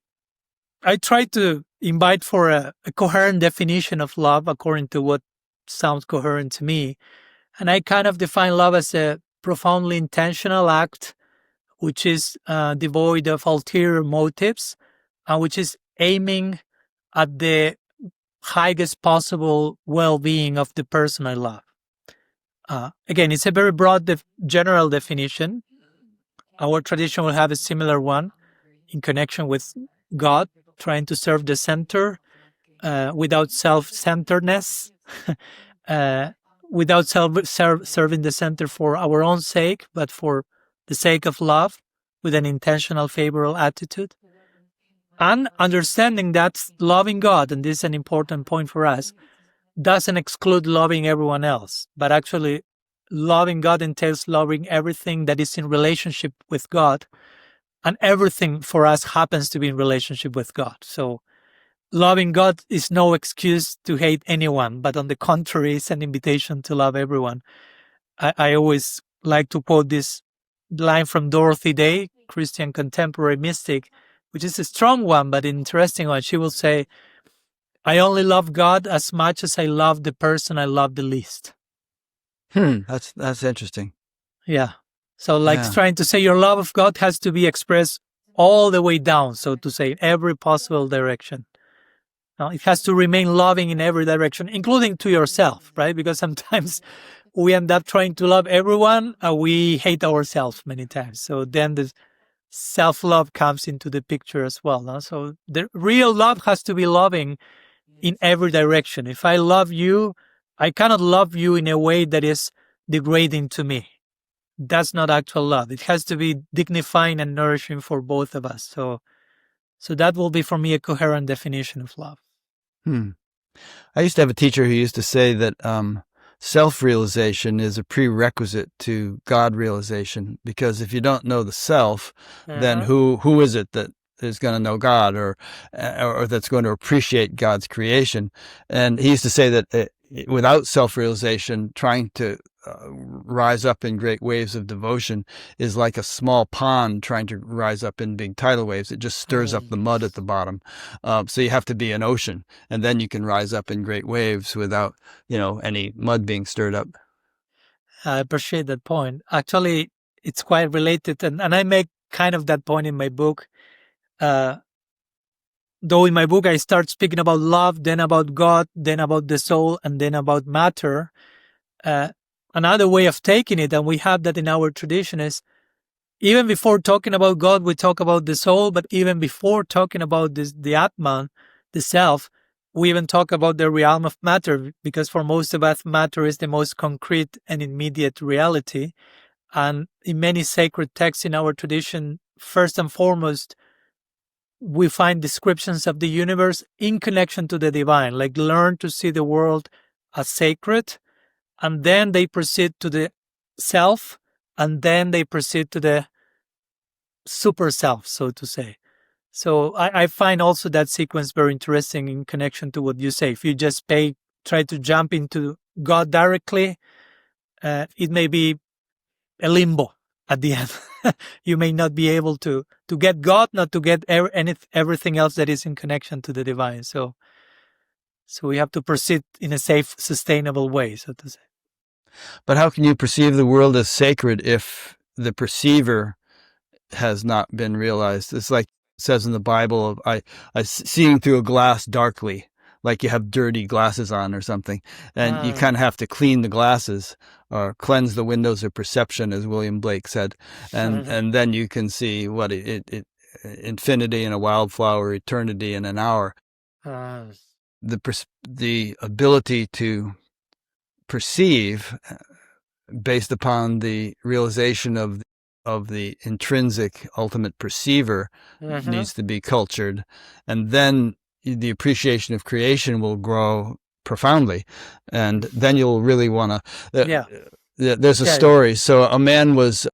try to invite for a coherent definition of love according to what sounds coherent to me. And I kind of define love as a profoundly intentional act, which is devoid of ulterior motives, and which is aiming at the highest possible well-being of the person I love. Again, it's a very broad general definition. Our tradition will have a similar one in connection with God, trying to serve the center without self-centeredness, without serving the center for our own sake, but for the sake of love, with an intentional favorable attitude. And understanding that loving God, and this is an important point for us, doesn't exclude loving everyone else, but actually loving God entails loving everything that is in relationship with God, and everything for us happens to be in relationship with God. So loving God is no excuse to hate anyone, but on the contrary, it's an invitation to love everyone. I always like to quote this line from Dorothy Day, Christian contemporary mystic, which is a strong one, but an interesting one. She will say, I only love God as much as I love the person I love the least. That's interesting. Yeah. So trying to say your love of God has to be expressed all the way down, so to say, in every possible direction. Now, it has to remain loving in every direction, including to yourself, right? Because sometimes we end up trying to love everyone, and we hate ourselves many times. So then the self-love comes into the picture as well. No? So the real love has to be loving in every direction. If I love you, I cannot love you in a way that is degrading to me. That's not actual love. It has to be dignifying and nourishing for both of us. So that will be for me a coherent definition of love. I used to have a teacher who used to say that self-realization is a prerequisite to God realization, because if you don't know the self, then who is it that is going to know God, or that's going to appreciate God's creation? And he used to say that without self-realization, trying to rise up in great waves of devotion is like a small pond trying to rise up in big tidal waves. It just stirs up the mud at the bottom. So you have to be an ocean, and then you can rise up in great waves without, any mud being stirred up. I appreciate that point. Actually, it's quite related, and I make kind of that point in my book. Though in my book I start speaking about love, then about God, then about the soul, and then about matter. Another way of taking it, and we have that in our tradition, is even before talking about God, we talk about the soul, but even before talking about this, the Atman, the self, we even talk about the realm of matter, because for most of us, matter is the most concrete and immediate reality. And in many sacred texts in our tradition, first and foremost, we find descriptions of the universe in connection to the divine, like learn to see the world as sacred, and then they proceed to the self, and then they proceed to the super self, so to say. So I find also that sequence very interesting in connection to what you say. If you just try to jump into God directly, it may be a limbo at the end. You may not be able to get God, not to get everything else that is in connection to the divine. So we have to proceed in a safe, sustainable way, so to say. But how can you perceive the world as sacred if the perceiver has not been realized? It's like it says in the Bible, I seeing through a glass darkly, like you have dirty glasses on or something, and you kind of have to clean the glasses or cleanse the windows of perception, as William Blake said, and then you can see what infinity in a wildflower, eternity in an hour. The ability to perceive based upon the realization of the intrinsic ultimate perceiver needs to be cultured, and then the appreciation of creation will grow profoundly, and then you'll really want to there's a story. So a man was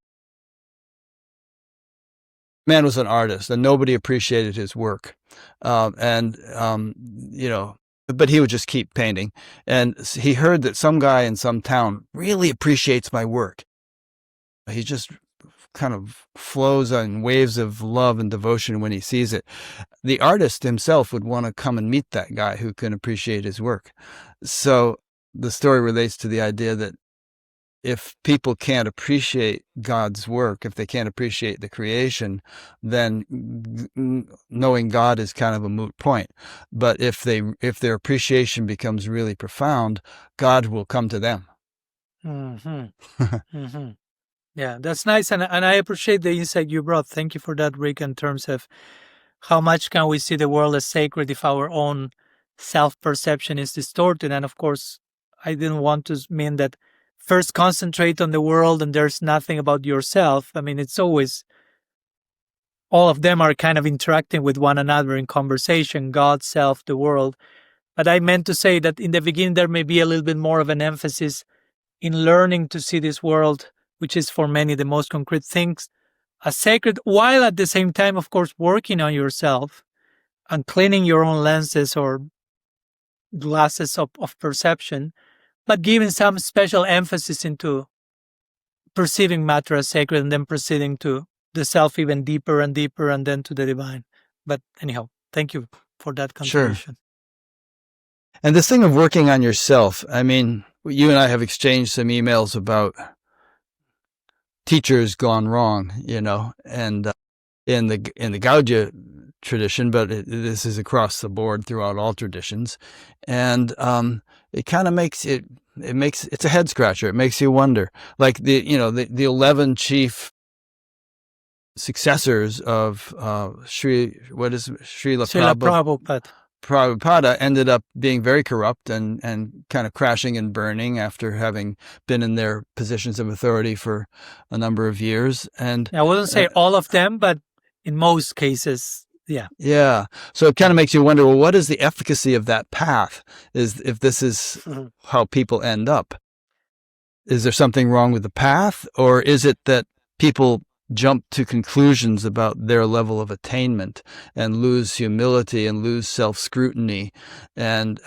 an artist, and nobody appreciated his work, but he would just keep painting. And he heard that some guy in some town really appreciates my work. He just kind of flows on waves of love and devotion when he sees it. The artist himself would want to come and meet that guy who can appreciate his work. So the story relates to the idea that if people can't appreciate God's work, if they can't appreciate the creation, then knowing God is kind of a moot point. But if their appreciation becomes really profound, God will come to them. Yeah, that's nice, and I appreciate the insight you brought. Thank you for that, Rick, in terms of how much can we see the world as sacred if our own self-perception is distorted. And of course, I didn't want to mean that first concentrate on the world and there's nothing about yourself. I mean, it's always, all of them are kind of interacting with one another in conversation, God, self, the world. But I meant to say that in the beginning, there may be a little bit more of an emphasis in learning to see this world, which is for many the most concrete things, as sacred, while at the same time, of course, working on yourself and cleaning your own lenses or glasses of perception, but giving some special emphasis into perceiving matter as sacred and then proceeding to the self even deeper and deeper and then to the divine. But anyhow, thank you for that contribution. Sure. And this thing of working on yourself, I mean, you and I have exchanged some emails about teachers gone wrong, and in the Gaudiya tradition, but this is across the board throughout all traditions, and it kind of makes it's a head scratcher. It makes you wonder, like the 11 chief successors of Srila Prabhupada ended up being very corrupt and kind of crashing and burning after having been in their positions of authority for a number of years. And I wouldn't say all of them, but in most cases, yeah. Yeah. So it kind of makes you wonder, well, what is the efficacy of that path? If this is how people end up? Is there something wrong with the path, or is it that people jump to conclusions about their level of attainment and lose humility and lose self-scrutiny, and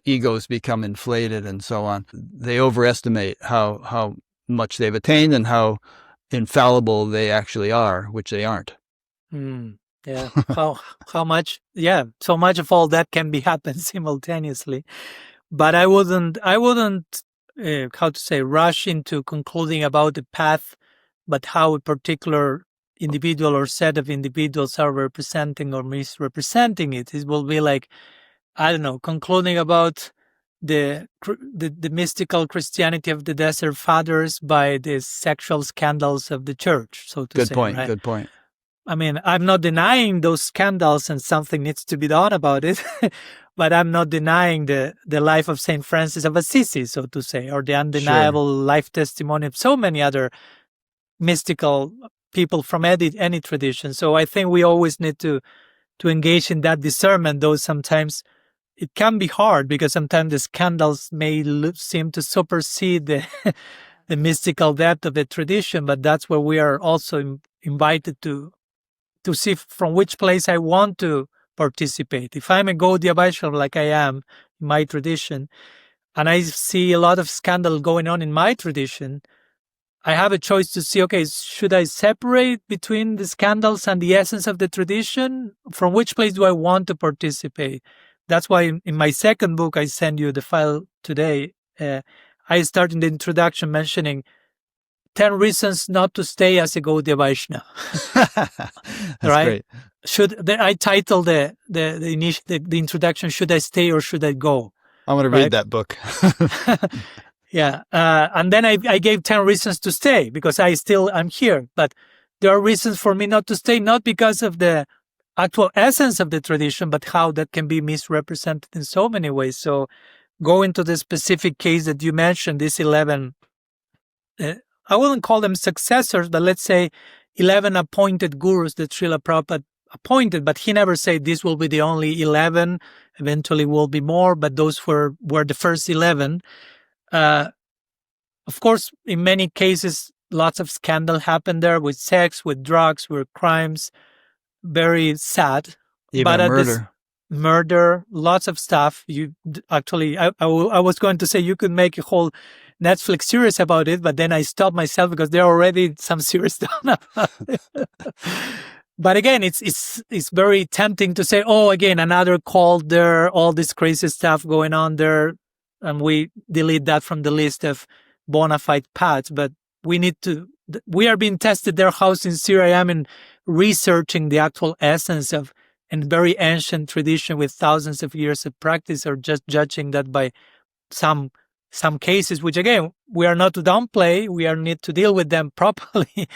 egos become inflated and so on? They overestimate how much they've attained and how infallible they actually are, which they aren't. Yeah. How much? Yeah. So much of all that can be happen simultaneously, but I wouldn't rush into concluding about the path, but how a particular individual or set of individuals are representing or misrepresenting it. It will be like, I don't know, concluding about the mystical Christianity of the Desert Fathers by the sexual scandals of the church, so to say. Right? Good point. I mean, I'm not denying those scandals and something needs to be done about it, but I'm not denying the life of Saint Francis of Assisi, so to say, or the undeniable life testimony of so many other mystical people from any tradition. So I think we always need to engage in that discernment, though sometimes it can be hard because sometimes the scandals may seem to supersede the mystical depth of the tradition, but that's where we are also invited to see from which place I want to participate. If I'm a Gaudiya Vaishnava like I am in my tradition, and I see a lot of scandal going on in my tradition, I have a choice to see, okay, should I separate between the scandals and the essence of the tradition? From which place do I want to participate? That's why in my second book, I send you the file today. I start in the introduction mentioning 10 reasons not to stay as a Gaudiya Vaishnava. That's right? Great. I title the introduction, Should I Stay or Should I Go? I want to read that book. Yeah. And then I gave 10 reasons to stay because I'm here. But there are reasons for me not to stay, not because of the actual essence of the tradition, but how that can be misrepresented in so many ways. So going to the specific case that you mentioned, these 11, I wouldn't call them successors, but let's say 11 appointed gurus that Srila Prabhupada appointed, but he never said this will be the only 11, eventually will be more, but those were the first 11. Of course, in many cases, lots of scandal happened there with sex, with drugs, with crimes. Very sad. Even murder, lots of stuff. You actually, I was going to say you could make a whole Netflix series about it, but then I stopped myself because there are already some series done about it. But again, it's very tempting to say, oh, again, another cult there, all this crazy stuff going on there, and we delete that from the list of bona fide paths. But we are being tested there, how sincere I am in researching the actual essence of a very ancient tradition with thousands of years of practice, or just judging that by some cases, which again, we are not to downplay, we need to deal with them properly,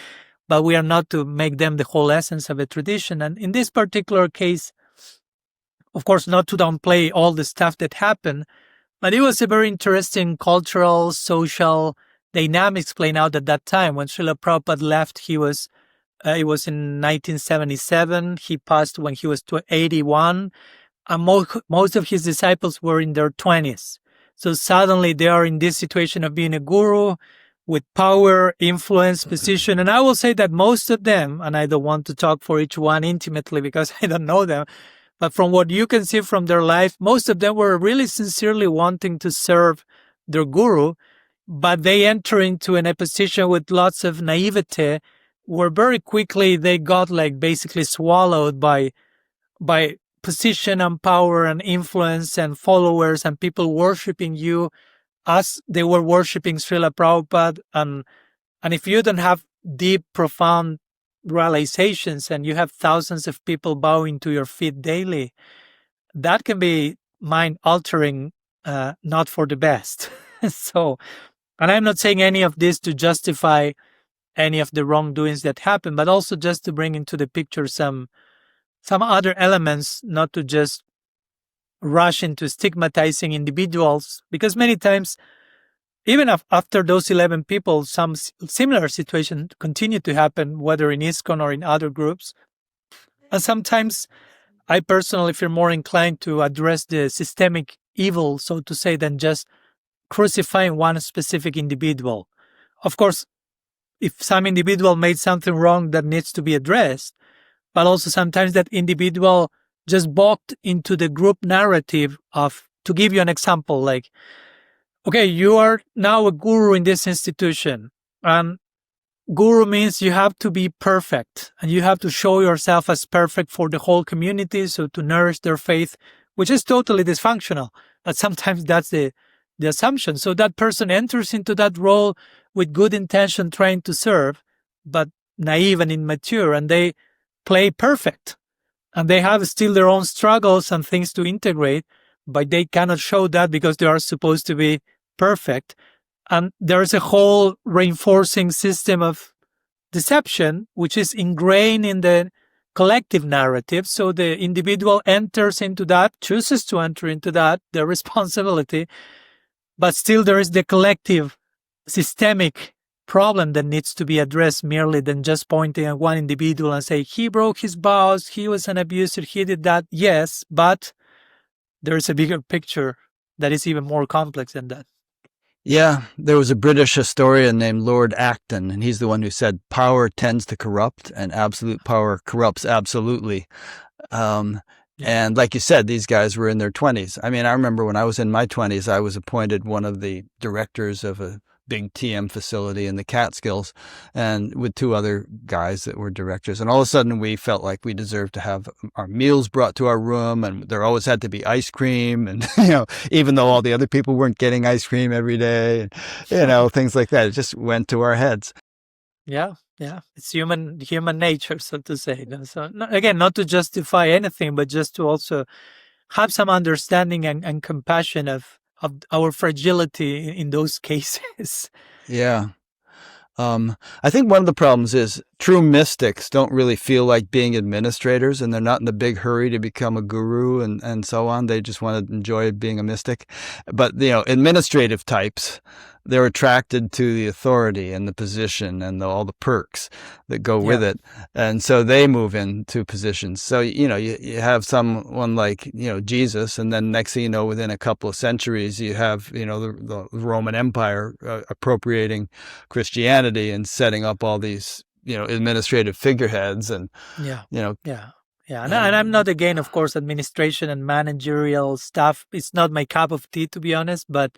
but we are not to make them the whole essence of a tradition. And in this particular case, of course, not to downplay all the stuff that happened, but it was a very interesting cultural, social dynamics playing out at that time. When Srila Prabhupada left, it was in 1977. He passed when he was 81, and most of his disciples were in their 20s. So suddenly they are in this situation of being a guru with power, influence, position. And I will say that most of them, and I don't want to talk for each one intimately because I don't know them, but from what you can see from their life, most of them were really sincerely wanting to serve their guru, but they enter into a position with lots of naivete where very quickly they got basically swallowed by position and power and influence and followers and people worshiping you as they were worshiping Srila Prabhupada. And if you don't have deep, profound realizations and you have thousands of people bowing to your feet daily, that can be mind-altering, not for the best. So, and I'm not saying any of this to justify any of the wrongdoings that happen, but also just to bring into the picture some other elements, not to just rush into stigmatizing individuals, because many times, even after those 11 people, some similar situations continue to happen, whether in ISKCON or in other groups. And sometimes I personally feel more inclined to address the systemic evil, so to say, than just crucifying one specific individual. Of course, if some individual made something wrong that needs to be addressed, but also sometimes that individual just walked into the group narrative of, to give you an example, like, okay, you are now a guru in this institution, and guru means you have to be perfect, and you have to show yourself as perfect for the whole community, so to nourish their faith, which is totally dysfunctional. But sometimes that's the assumption. So that person enters into that role with good intention, trying to serve, but naive and immature, and they play perfect. And they have still their own struggles and things to integrate, but they cannot show that because they are supposed to be perfect. And there's a whole reinforcing system of deception, which is ingrained in the collective narrative. So the individual enters into that, chooses to enter into that, their responsibility, but still there is the collective systemic problem that needs to be addressed merely than just pointing at one individual and say, he broke his vows, he was an abuser, he did that. Yes, but there's a bigger picture that is even more complex than that. Yeah, there was a British historian named Lord Acton, and he's the one who said power tends to corrupt and absolute power corrupts absolutely. And like you said, these guys were in their 20s. I mean, I remember when I was in my 20s, I was appointed one of the directors of a big TM facility in the Catskills, and with two other guys that were directors. And all of a sudden we felt like we deserved to have our meals brought to our room, and there always had to be ice cream. And, even though all the other people weren't getting ice cream every day, and, things like that, it just went to our heads. Yeah. It's human nature, so to say. So again, not to justify anything, but just to also have some understanding and compassion of our fragility in those cases. Yeah. I think one of the problems is true mystics don't really feel like being administrators, and they're not in a big hurry to become a guru and so on. They just want to enjoy being a mystic. But, administrative types, they're attracted to the authority and the position and all the perks that go with it. And so they move into positions. So, you have someone like, Jesus, and then next thing you know, within a couple of centuries, you have, the Roman Empire appropriating Christianity and setting up all these, administrative figureheads and, And I'm not again, of course, administration and managerial stuff. It's not my cup of tea, to be honest, but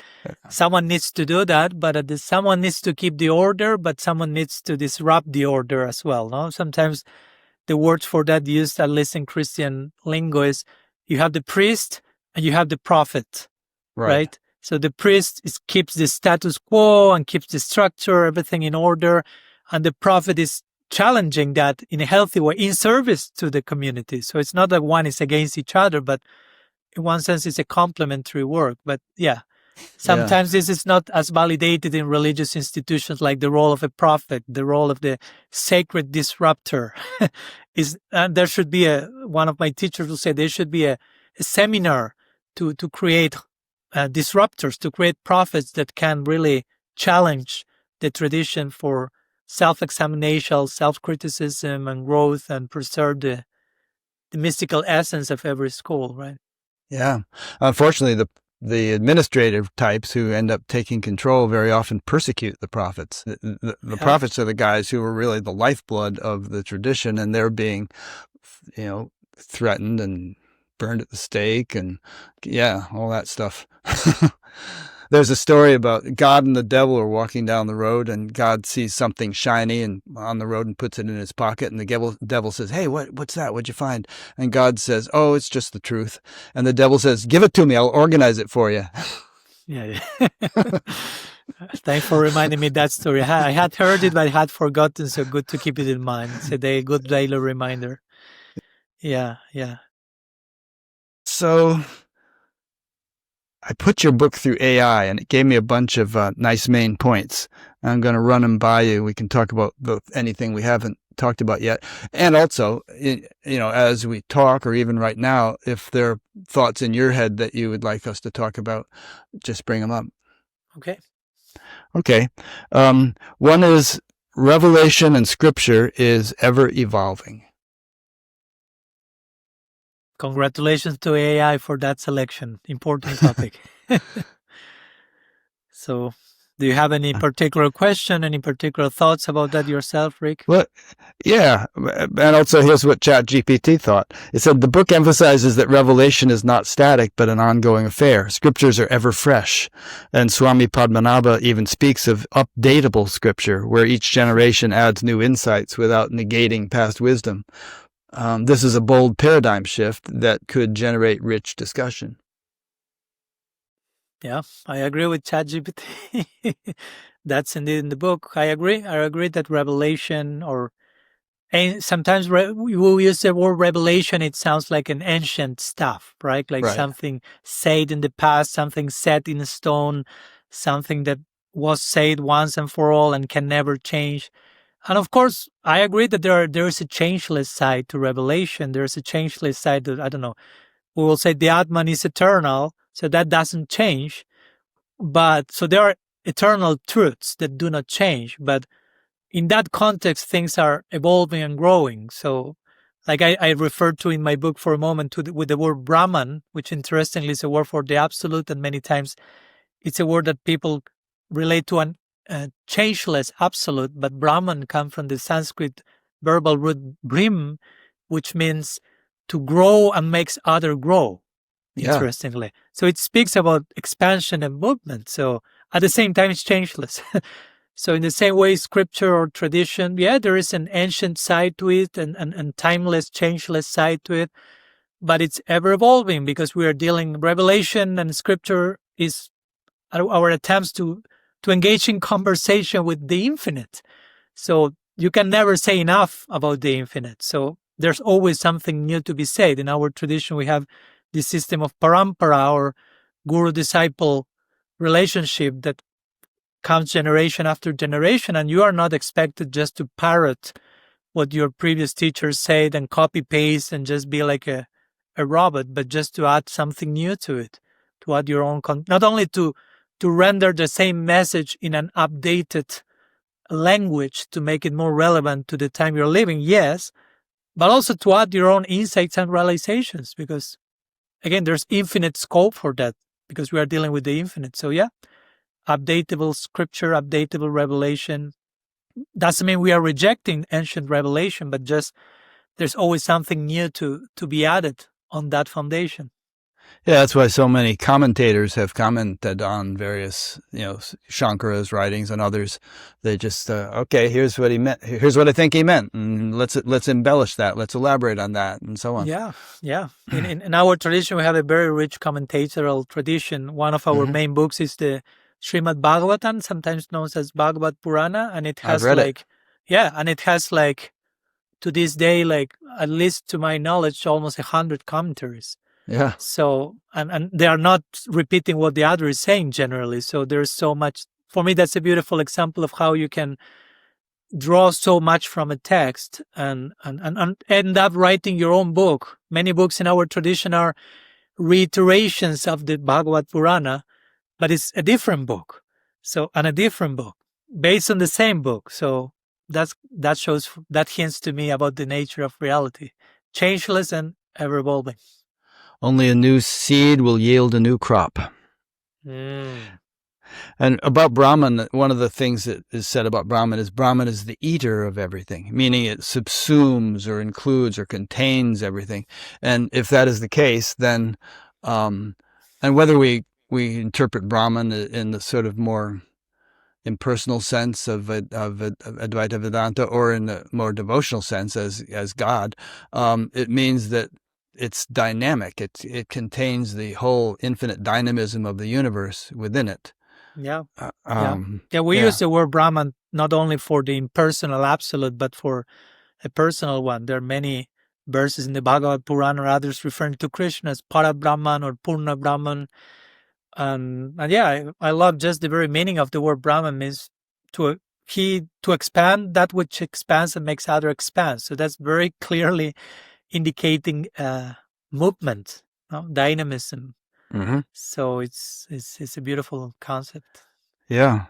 someone needs to do that. But someone needs to keep the order, but someone needs to disrupt the order as well. No, sometimes the words for that used, at least in Christian lingo, is you have the priest and you have the prophet, right? So the priest keeps the status quo and keeps the structure, everything in order, and the prophet is challenging that in a healthy way in service to the community. So it's not that one is against each other, but in one sense it's a complementary work. But sometimes this is not as validated in religious institutions, like the role of a prophet, the role of the sacred disruptor. There should be one of my teachers will say there should be a seminar to create disruptors, to create prophets that can really challenge the tradition for self-examination, self-criticism, and growth, and preserve the mystical essence of every school, right? Yeah. Unfortunately, the administrative types who end up taking control very often persecute the prophets. The prophets are the guys who are really the lifeblood of the tradition, and they're being, threatened and burned at the stake and all that stuff. There's a story about God and the devil are walking down the road, and God sees something shiny and on the road and puts it in his pocket. And the devil says, "Hey, what's that? What'd you find?" And God says, "Oh, it's just the truth." And the devil says, "Give it to me. I'll organize it for you." Thanks for reminding me that story. I had heard it, but I had forgotten. So good to keep it in mind. It's a good daily reminder. Yeah. So I put your book through AI, and it gave me a bunch of nice main points. I'm going to run them by you. We can talk about anything we haven't talked about yet. And also, as we talk, or even right now, if there are thoughts in your head that you would like us to talk about, just bring them up. Okay. One is revelation and scripture is ever evolving. Congratulations to AI for that selection. Important topic. So, do you have any particular question, any particular thoughts about that yourself, Rick? Well, yeah. And also, here's what ChatGPT thought. It said, the book emphasizes that revelation is not static, but an ongoing affair. Scriptures are ever fresh. And Swami Padmanabha even speaks of updatable scripture, where each generation adds new insights without negating past wisdom. This is a bold paradigm shift that could generate rich discussion. Yeah, I agree with ChatGPT. That's indeed in the book. I agree that revelation or And sometimes we use the word revelation. It sounds like an ancient stuff, right? Like something said in the past, something set in stone, something that was said once and for all and can never change. And of course, I agree that there is a changeless side to revelation. There's a changeless side to, I don't know, we will say the Atman is eternal, so that doesn't change. But so there are eternal truths that do not change. But in that context, things are evolving and growing. So, like I referred to in my book for a moment with the word Brahman, which interestingly is a word for the absolute, and many times it's a word that people relate to an changeless absolute. But Brahman comes from the Sanskrit verbal root brim, which means to grow and makes other grow. Interestingly, so it speaks about expansion and movement. So at the same time, it's changeless. So in the same way, scripture or tradition, there is an ancient side to it and timeless, changeless side to it, but it's ever evolving because we are dealing. Revelation and scripture is our attempts to engage in conversation with the infinite. So you can never say enough about the infinite. So there's always something new to be said. In our tradition, we have the system of parampara or guru-disciple relationship that comes generation after generation, and you are not expected just to parrot what your previous teachers said and copy paste and just be like a robot, but just to add something new to it, to add your own not only to render the same message in an updated language to make it more relevant to the time you're living, yes, but also to add your own insights and realizations, because again, there's infinite scope for that because we are dealing with the infinite. So updatable scripture, updatable revelation. Doesn't mean we are rejecting ancient revelation, but just there's always something new to be added on that foundation. Yeah, that's why so many commentators have commented on various, Shankara's writings and others. They just, okay, here's what he meant. Here's what I think he meant, and let's embellish that. Let's elaborate on that, and so on. Yeah. In our tradition, we have a very rich commentatorial tradition. One of our main books is the Srimad Bhagavatam, sometimes known as Bhagavad Purana, and it has to this day, like at least to my knowledge, almost 100 commentaries. Yeah. So, and they are not repeating what the other is saying generally. So there's so much. For me, that's a beautiful example of how you can draw so much from a text and end up writing your own book. Many books in our tradition are reiterations of the Bhagavad Purana, but it's a different book. So, and a different book based on the same book. So that hints to me about the nature of reality, changeless and ever evolving. Only a new seed will yield a new crop. And about Brahman, one of the things that is said about Brahman is the eater of everything, meaning it subsumes or includes or contains everything. And if that is the case, then, and whether we interpret Brahman in the sort of more impersonal sense of Advaita Vedanta or in the more devotional sense as God, it means that it's dynamic. It contains the whole infinite dynamism of the universe within it. We use the word Brahman not only for the impersonal absolute, but for a personal one. There are many verses in the Bhagavad Purana or others referring to Krishna as Para Brahman or Purna Brahman. And I love just the very meaning of the word Brahman means to expand that which expands and makes other expand. So that's very clearly indicating movement, dynamism. So it's a beautiful concept. Yeah,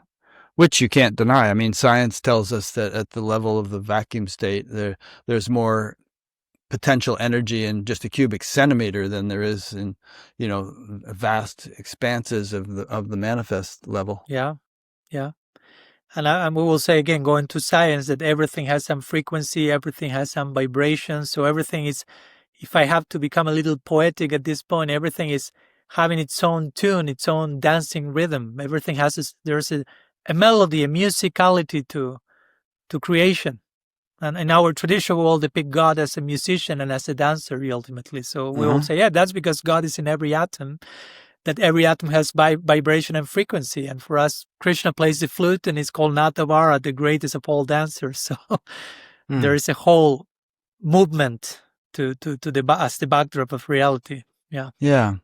which you can't deny. I mean, science tells us that at the level of the vacuum state, there's more potential energy in just a cubic centimeter than there is in, vast expanses of the manifest level. Yeah. And we will say again, going to science, that everything has some frequency, everything has some vibration. So everything is, if I have to become a little poetic at this point, everything is having its own tune, its own dancing rhythm. Everything has there's a melody, a musicality to creation. And in our tradition, we all depict God as a musician and as a dancer, ultimately. So we all say, that's because God is in every atom, that every atom has vibration and frequency. And for us, Krishna plays the flute and it's called Natavara, the greatest of all dancers. So there is a whole movement to the as the backdrop of reality. Yeah. Yeah.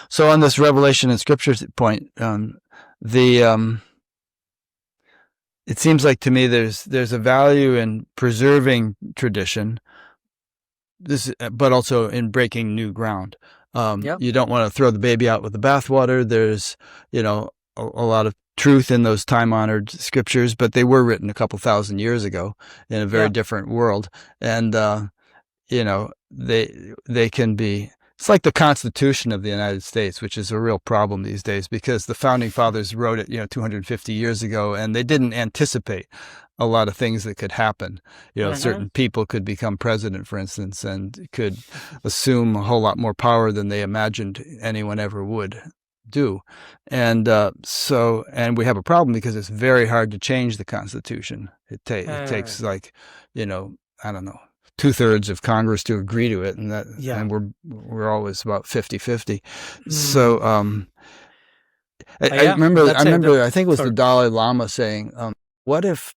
So on this revelation and scriptures point, it seems like to me there's a value in preserving tradition, but also in breaking new ground. You don't want to throw the baby out with the bathwater. There's, a lot of truth in those time-honored scriptures, but they were written a couple thousand years ago in a very different world. And, they can be, it's like the Constitution of the United States, which is a real problem these days because the founding fathers wrote it, 250 years ago, and they didn't anticipate a lot of things that could happen. Certain people could become president, for instance, and could assume a whole lot more power than they imagined anyone ever would do. And and we have a problem because it's very hard to change the Constitution. It takes like, I don't know, 2/3 of Congress to agree to it, and and we're always about 50-50. So I remember I think it was the Dalai Lama saying, what if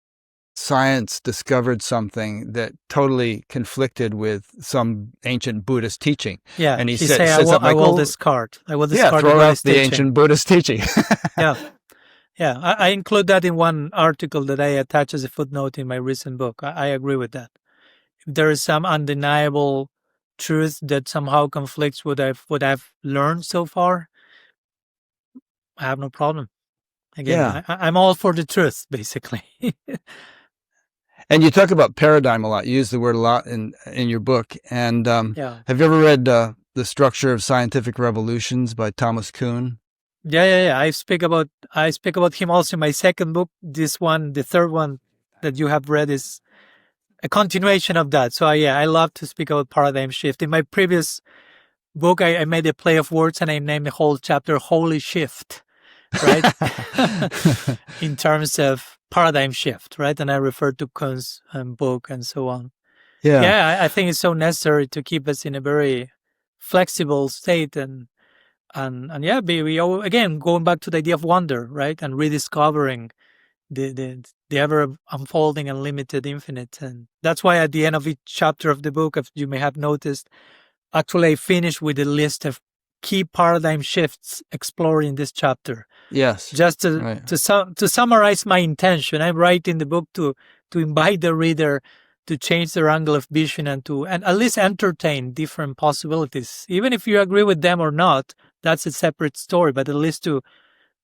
science discovered something that totally conflicted with some ancient Buddhist teaching? Yeah, and he said I will discard throw out the ancient Buddhist teaching. Yeah, I include that in one article that I attach as a footnote in my recent book. I agree with that. If there is some undeniable truth that somehow conflicts with what I've learned so far, I have no problem. Again, I'm all for the truth, basically. And you talk about paradigm a lot. You use the word a lot in your book. And have you ever read The Structure of Scientific Revolutions by Thomas Kuhn? Yeah. I speak about him also in my second book. This one, the third one that you have read, is a continuation of that. So I love to speak about paradigm shift. In my previous book, I made a play of words and I named the whole chapter "Holy Shift," right? In terms of paradigm shift, right? And I referred to Kuhn's book and so on. Yeah, I think it's so necessary to keep us in a very flexible state and again, going back to the idea of wonder, right? And rediscovering the ever unfolding and limited infinite. And that's why at the end of each chapter of the book, as you may have noticed, actually I finish with a list of key paradigm shifts explored in this chapter. Yes. Just to summarize my intention, I write in the book to invite the reader to change their angle of vision and at least entertain different possibilities. Even if you agree with them or not, that's a separate story, but at least to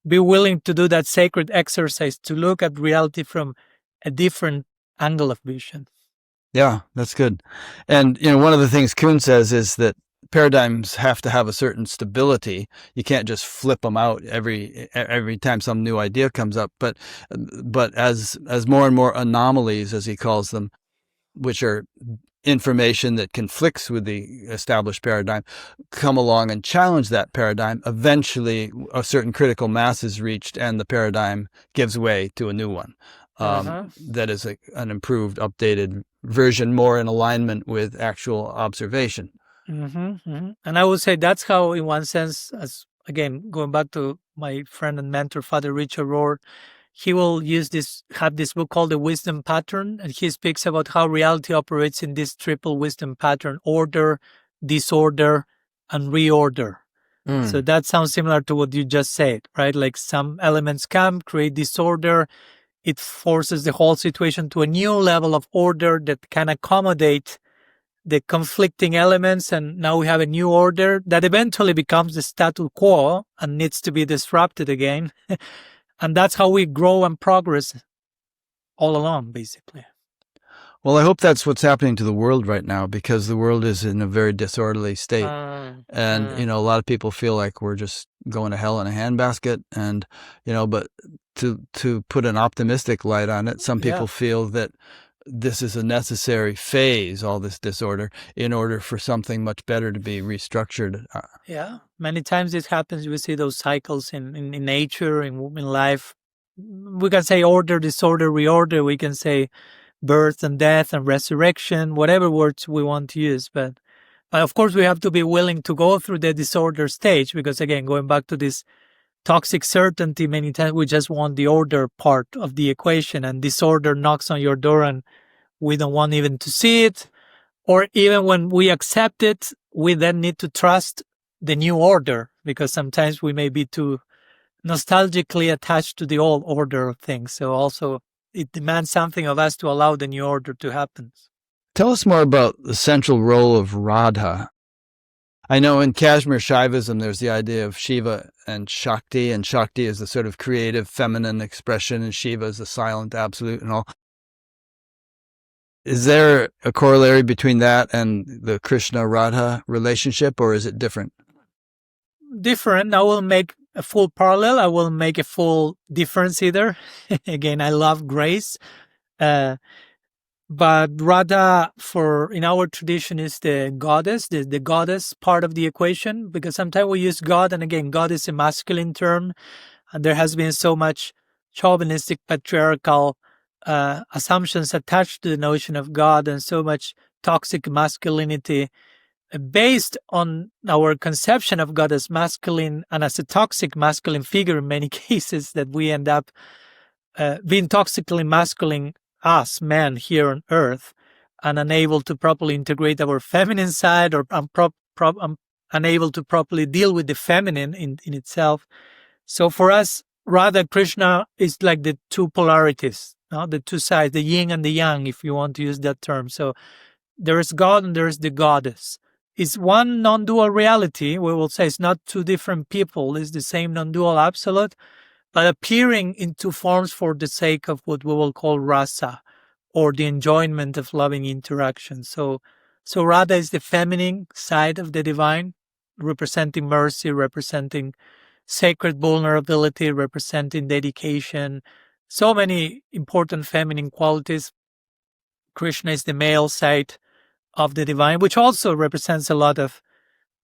be willing to do that sacred exercise to look at reality from a different angle of vision. Yeah, that's good. And, one of the things Kuhn says is that paradigms have to have a certain stability. You can't just flip them out every time some new idea comes up. But as more and more anomalies, as he calls them, which are information that conflicts with the established paradigm, come along and challenge that paradigm, eventually a certain critical mass is reached and the paradigm gives way to a new one. That is an improved, updated version, more in alignment with actual observation. And I would say that's how, in one sense, as again, going back to my friend and mentor, Father Richard Rohr, he will have this book called The Wisdom Pattern, and he speaks about how reality operates in this triple wisdom pattern: order, disorder, and reorder. So that sounds similar to what you just said, right? Like some elements come, create disorder. It forces the whole situation to a new level of order that can accommodate the conflicting elements, and now we have a new order that eventually becomes the status quo and needs to be disrupted again. And that's how we grow and progress all along, basically. Well, I hope that's what's happening to the world right now, because the world is in a very disorderly state. And, a lot of people feel like we're just going to hell in a handbasket. And, but to put an optimistic light on it, some people feel that this is a necessary phase, all this disorder, in order for something much better to be restructured. Many times it happens. We see those cycles in nature, in life. We can say order, disorder, reorder. We can say birth and death and resurrection, whatever words we want to use. But of course, we have to be willing to go through the disorder stage, because again, going back to this toxic certainty, many times we just want the order part of the equation, and disorder knocks on your door and we don't want even to see it, or even when we accept it, we then need to trust the new order, because sometimes we may be too nostalgically attached to the old order of things. So also it demands something of us to allow the new order to happen. Tell us more about the central role of Radha. I know in Kashmir Shaivism, there's the idea of Shiva and Shakti is the sort of creative feminine expression, and Shiva is the silent absolute and all. Is there a corollary between that and the Krishna-Radha relationship, or is it different? Different. I will make a full parallel. I will make a full difference either. Again, I love grace. But Radha, in our tradition, is the goddess, the goddess part of the equation, because sometimes we use God, and again, God is a masculine term, and there has been so much chauvinistic, patriarchal assumptions attached to the notion of God, and so much toxic masculinity based on our conception of God as masculine and as a toxic masculine figure in many cases, that we end up being toxically masculine us men here on earth, and unable to properly integrate our feminine side, or unable to properly deal with the feminine in itself. So for us, Radha Krishna is like the two polarities, the two sides, the yin and the yang, if you want to use that term. So there is God and there is the goddess. It's one non-dual reality. We will say it's not two different people. It's the same non-dual absolute, but appearing in two forms for the sake of what we will call rasa, or the enjoyment of loving interaction. So Radha is the feminine side of the divine, representing mercy, representing sacred vulnerability, representing dedication, so many important feminine qualities. Krishna is the male side of the divine, which also represents a lot of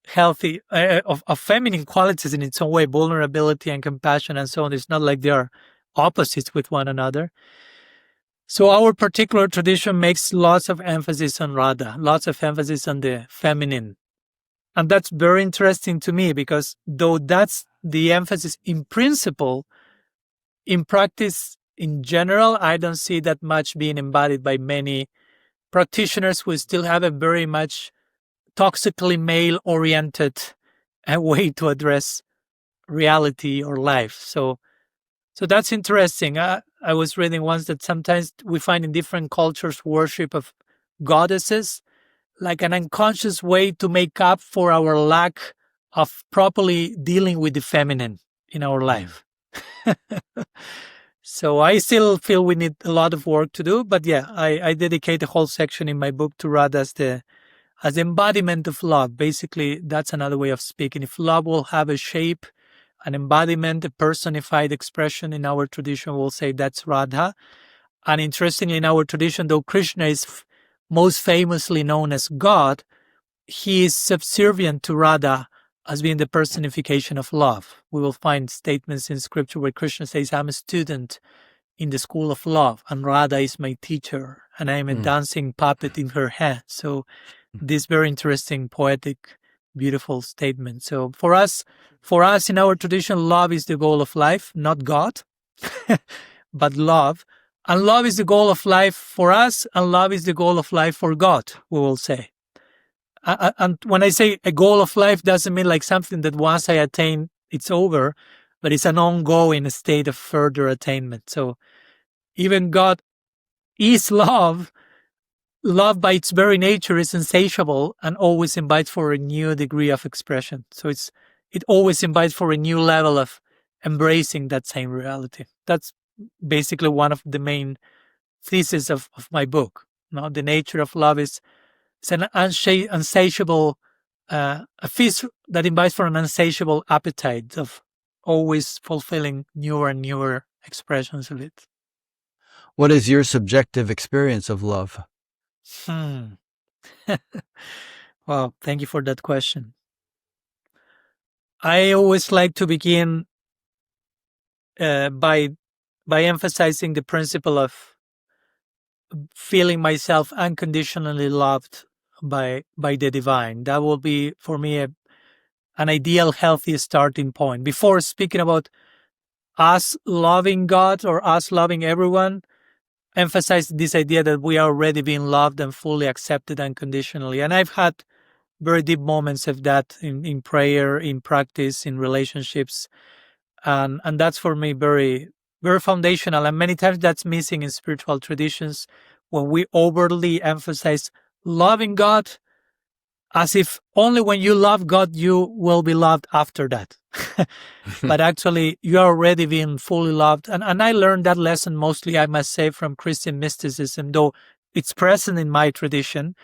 healthy of feminine qualities in its own way, vulnerability and compassion and so on. It's not like they are opposites with one another. So our particular tradition makes lots of emphasis on Radha, lots of emphasis on the feminine. And that's very interesting to me, because though that's the emphasis in principle, in practice, in general, I don't see that much being embodied by many practitioners who still have a very much toxically male-oriented way to address reality or life. So that's interesting. I was reading once that sometimes we find in different cultures worship of goddesses like an unconscious way to make up for our lack of properly dealing with the feminine in our life. So I still feel we need a lot of work to do. But yeah, I dedicate a whole section in my book to Radha as the embodiment of love. Basically, that's another way of speaking. If love will have a shape, an embodiment, a personified expression in our tradition, we'll say that's Radha. And interestingly, in our tradition, though Krishna is most famously known as God, he is subservient to Radha as being the personification of love. We will find statements in scripture where Krishna says, I'm a student in the school of love, and Radha is my teacher, and I am a dancing puppet in her hand. So this very interesting, poetic, beautiful statement. So for us in our tradition, love is the goal of life, not God, but love. And love is the goal of life for us, and love is the goal of life for God, we will say. And when I say a goal of life, doesn't mean like something that once I attain, it's over, but it's an ongoing state of further attainment. So even God is love. Love by its very nature is insatiable and always invites for a new degree of expression. So it always invites for a new level of embracing that same reality. That's basically one of the main theses of my book. Now, the nature of love is it's an insatiable, a feast that invites for an insatiable appetite of always fulfilling newer and newer expressions of it. What is your subjective experience of love? Well, thank you for that question. I always like to begin by emphasizing the principle of feeling myself unconditionally loved by the divine. That will be for me an ideal, healthy starting point. Before speaking about us loving God or us loving everyone, emphasized this idea that we are already being loved and fully accepted unconditionally. And I've had very deep moments of that in prayer, in practice, in relationships. And that's for me very, very foundational. And many times that's missing in spiritual traditions when we overly emphasize loving God as if only when you love God, you will be loved after that. But actually, you are already being fully loved. And I learned that lesson mostly, I must say, from Christian mysticism, though it's present in my tradition.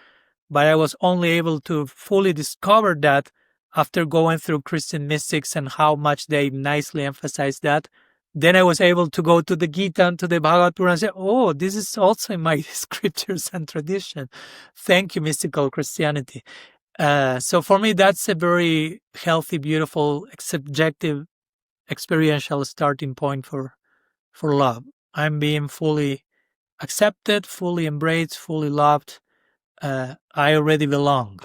But I was only able to fully discover that after going through Christian mystics and how much they nicely emphasize that. Then I was able to go to the Gita and to the Bhagavad Gita and say, oh, this is also in my scriptures and tradition. Thank you, mystical Christianity. So for me, that's a very healthy, beautiful, subjective, experiential starting point for love. I'm being fully accepted, fully embraced, fully loved. I already belong.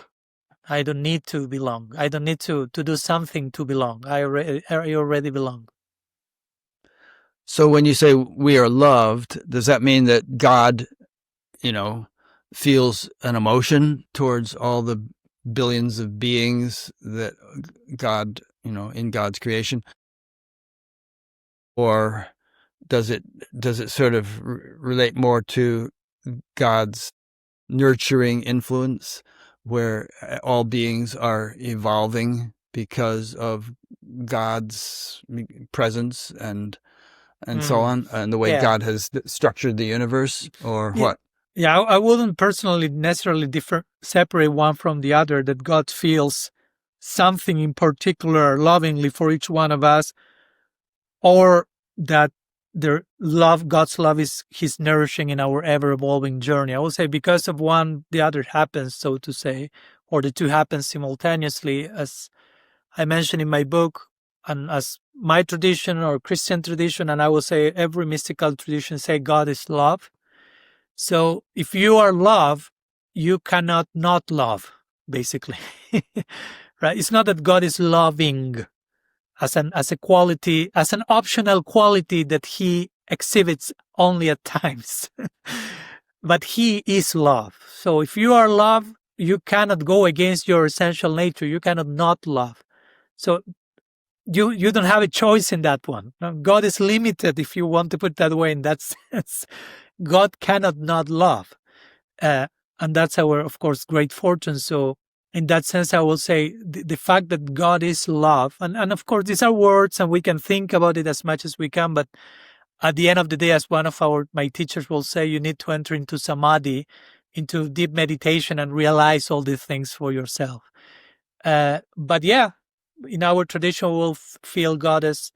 I don't need to belong. I don't need to do something to belong. I already belong. So when you say we are loved, does that mean that God, feels an emotion towards all the billions of beings that God, in God's creation? Or does it sort of relate more to God's nurturing influence, where all beings are evolving because of God's presence and so on, and the way God has structured the universe, or what? Yeah, I wouldn't personally necessarily separate one from the other, that God feels something in particular lovingly for each one of us, or that God's love is His nourishing in our ever-evolving journey. I would say because of one, the other happens, so to say, or the two happen simultaneously, as I mentioned in my book, and as my tradition or Christian tradition, and I will say every mystical tradition say God is love. So if you are love, you cannot not love, basically. Right? It's not that God is loving as a quality, as an optional quality that He exhibits only at times. But He is love. So if you are love, you cannot go against your essential nature. You cannot not love. So you don't have a choice in that one. God is limited, if you want to put it that way, in that sense. God cannot not love. And that's our, of course, great fortune. So in that sense, I will say the fact that God is love, and of course, these are words and we can think about it as much as we can, but at the end of the day, as one of my teachers will say, you need to enter into samadhi, into deep meditation, and realize all these things for yourself. But yeah, in our tradition, we'll feel God as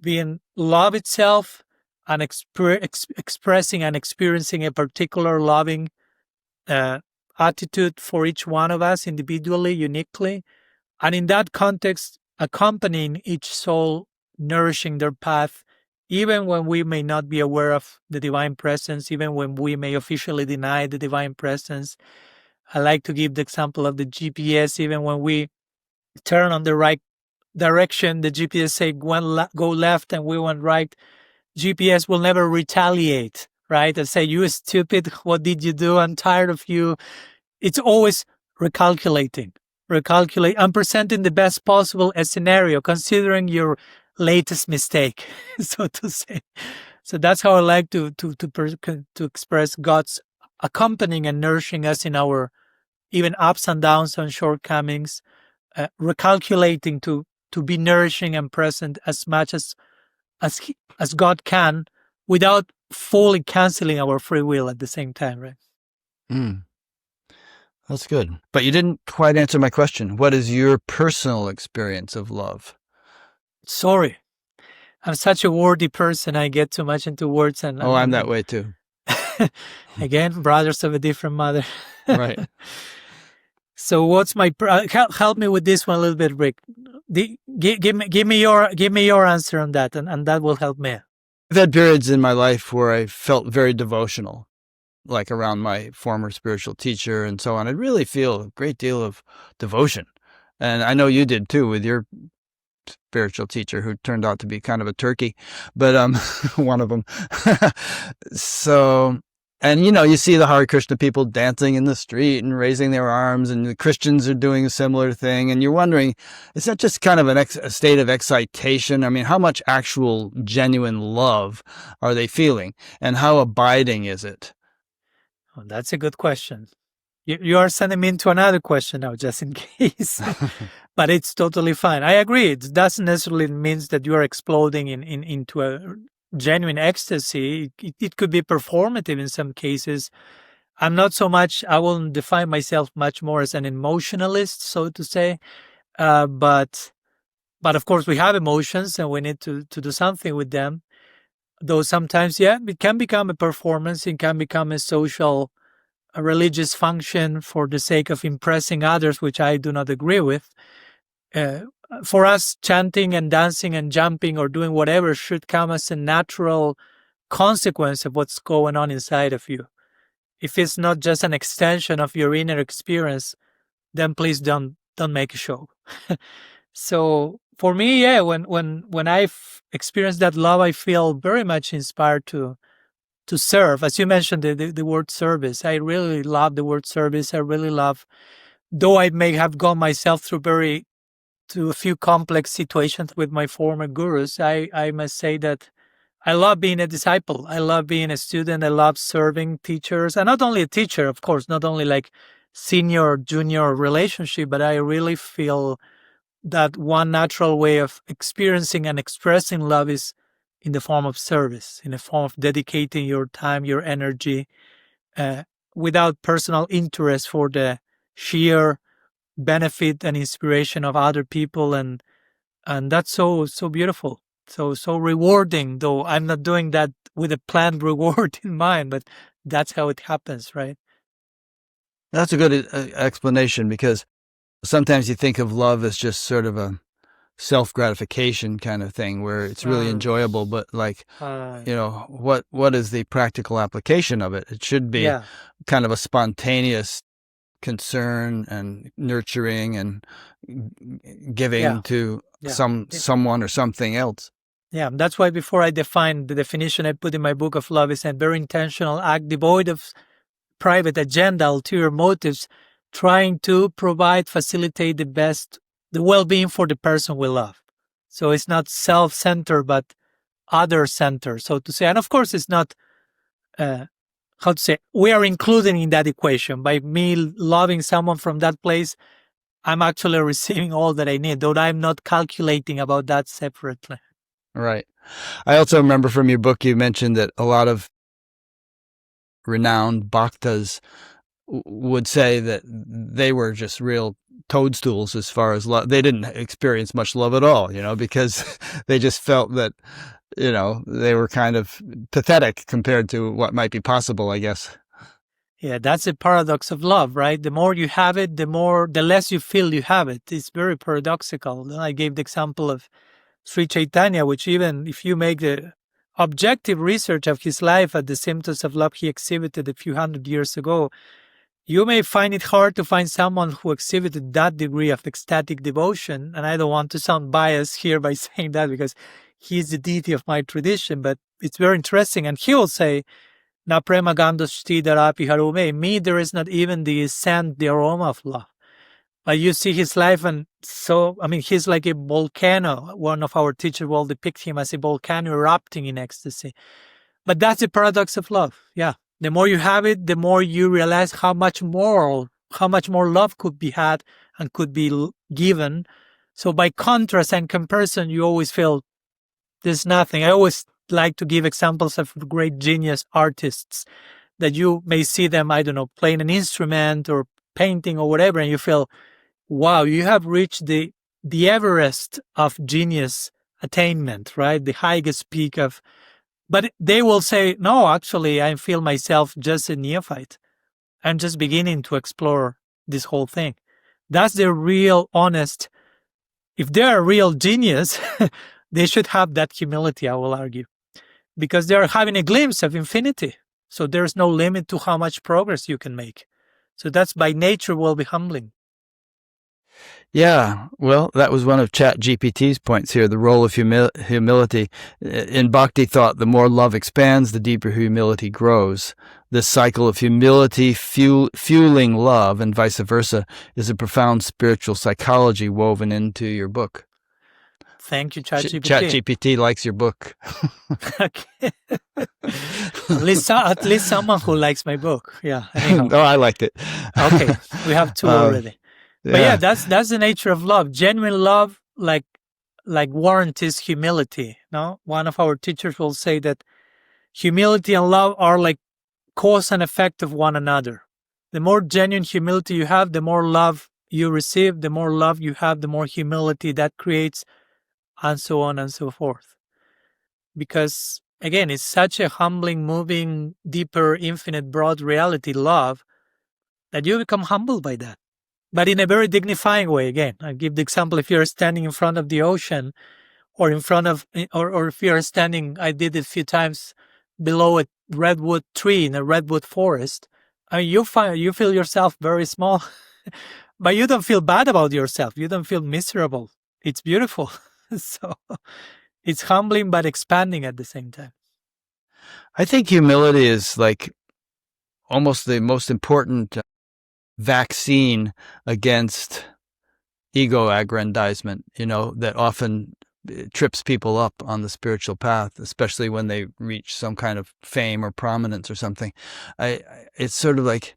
being love itself and expressing and experiencing a particular loving attitude for each one of us individually, uniquely. And in that context, accompanying each soul, nourishing their path, even when we may not be aware of the divine presence, even when we may officially deny the divine presence. I like to give the example of the GPS. Even when we turn on the right direction, the GPS say go left and we went right. GPS will never retaliate, right? And say, you stupid, what did you do? I'm tired of you. It's always recalculating and presenting the best possible scenario, considering your latest mistake, so to say. So that's how I like to express God's accompanying and nourishing us in our even ups and downs and shortcomings, recalculating to be nourishing and present as much as God can, without fully canceling our free will at the same time, right? That's good. But you didn't quite answer my question. What is your personal experience of love? Sorry. I'm such a wordy person. I get too much into words. I'm that way too. Again, brothers of a different mother. Right. So what's my help me with this one a little bit, Rick? Give me your answer on that, and that will help me. I've had periods in my life where I felt very devotional, like around my former spiritual teacher and so on. I really feel a great deal of devotion. And I know you did too with your spiritual teacher, who turned out to be kind of a turkey, but one of them. So And, you see the Hare Krishna people dancing in the street and raising their arms, and the Christians are doing a similar thing. And you're wondering, is that just kind of a state of excitation? I mean, how much actual, genuine love are they feeling? And how abiding is it? Oh, that's a good question. You are sending me into another question now, just in case. But it's totally fine. I agree. It doesn't necessarily mean that you are exploding into a genuine ecstasy. It could be performative in some cases. I'm not so much, I won't define myself much more as an emotionalist, so to say. But of course we have emotions and we need to do something with them. Though sometimes, it can become a performance. It can become a religious function for the sake of impressing others, which I do not agree with. For us, chanting and dancing and jumping or doing whatever should come as a natural consequence of what's going on inside of you. If it's not just an extension of your inner experience, then please don't make a show. So for me, when I've experienced that love, I feel very much inspired to serve. As you mentioned, the word service. I really love the word service. I really love, though I may have gone myself through a few complex situations with my former gurus, I must say that I love being a disciple. I love being a student. I love serving teachers. And not only a teacher, of course, not only like senior-junior relationship, but I really feel that one natural way of experiencing and expressing love is in the form of service, in the form of dedicating your time, your energy, without personal interest for the sheer benefit and inspiration of other people, and that's so beautiful, so rewarding. Though I'm not doing that with a planned reward in mind, but that's how it happens, right? That's a good explanation, because sometimes you think of love as just sort of a self-gratification kind of thing where it's really enjoyable, but what is the practical application of it? It should be kind of a spontaneous concern and nurturing and giving to someone or something else. Yeah, that's why before I define the definition I put in my book of love is a very intentional act devoid of private agenda, ulterior motives, trying to facilitate the well-being for the person we love. So it's not self-centered, but other-centered, so to say. And of course, it's not, we are included in that equation. By me loving someone from that place, I'm actually receiving all that I need, though I'm not calculating about that separately. Right. I also remember from your book, you mentioned that a lot of renowned bhaktas would say that they were just real toadstools as far as love. They didn't experience much love at all, because they just felt that, they were kind of pathetic compared to what might be possible, I guess. Yeah, that's a paradox of love, right? The more you have it, the less you feel you have it. It's very paradoxical. I gave the example of Sri Chaitanya, which even if you make the objective research of his life at the symptoms of love he exhibited a few hundred years ago, you may find it hard to find someone who exhibited that degree of ecstatic devotion. And I don't want to sound biased here by saying that because he's the deity of my tradition, but it's very interesting. And he will say, Na prema gandoshti darapi harume, me there is not even the scent, the aroma of love. But you see his life, and he's like a volcano. One of our teachers will depict him as a volcano erupting in ecstasy. But that's the paradox of love. Yeah. The more you have it, the more you realize how much more love could be had and could be given. So by contrast and comparison, you always feel there's nothing. I always like to give examples of great genius artists that you may see them, I don't know, playing an instrument or painting or whatever, and you feel, wow, you have reached the Everest of genius attainment, right? The highest peak of. But they will say, no, actually, I feel myself just a neophyte. I'm just beginning to explore this whole thing. That's the real honest. If they're a real genius, they should have that humility, I will argue, because they're having a glimpse of infinity. So there's no limit to how much progress you can make. So that's by nature will be humbling. Yeah, well, that was one of ChatGPT's points here, the role of humility. In Bhakti thought, the more love expands, the deeper humility grows. This cycle of humility fueling love and vice versa is a profound spiritual psychology woven into your book. Thank you, ChatGPT. ChatGPT likes your book. Okay. At least someone who likes my book. Yeah. Anyhow. Oh, I liked it. Okay, we have two already. But yeah, that's the nature of love. Genuine love, like warranties humility. No, one of our teachers will say that humility and love are like cause and effect of one another. The more genuine humility you have, the more love you receive. The more love you have, the more humility that creates, and so on and so forth. Because again, it's such a humbling, moving, deeper, infinite, broad reality, love, that you become humbled by that. But in a very dignifying way. Again, I'll give the example. If you're standing in front of the ocean, or in front of, or if you're standing, I did it a few times, below a redwood tree in a redwood forest, I mean, you feel yourself very small, but you don't feel bad about yourself. You don't feel miserable. It's beautiful. So it's humbling but expanding at the same time. I think humility is like almost the most important vaccine against ego aggrandizement, that often trips people up on the spiritual path, especially when they reach some kind of fame or prominence or something. It's sort of like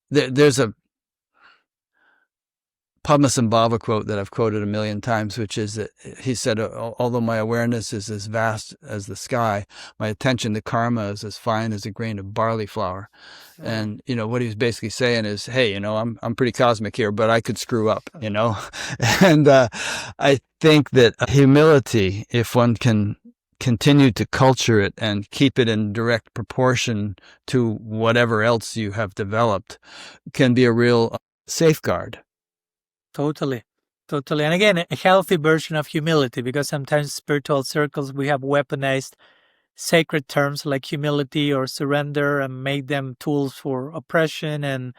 there's a Padmasambhava quote that I've quoted a million times, which is that he said, although my awareness is as vast as the sky, my attention to karma is as fine as a grain of barley flour. And, what he was basically saying is, hey, I'm pretty cosmic here, but I could screw up, And I think that humility, if one can continue to culture it and keep it in direct proportion to whatever else you have developed, can be a real safeguard. Totally. And again, a healthy version of humility, because sometimes spiritual circles, we have weaponized sacred terms like humility or surrender and made them tools for oppression and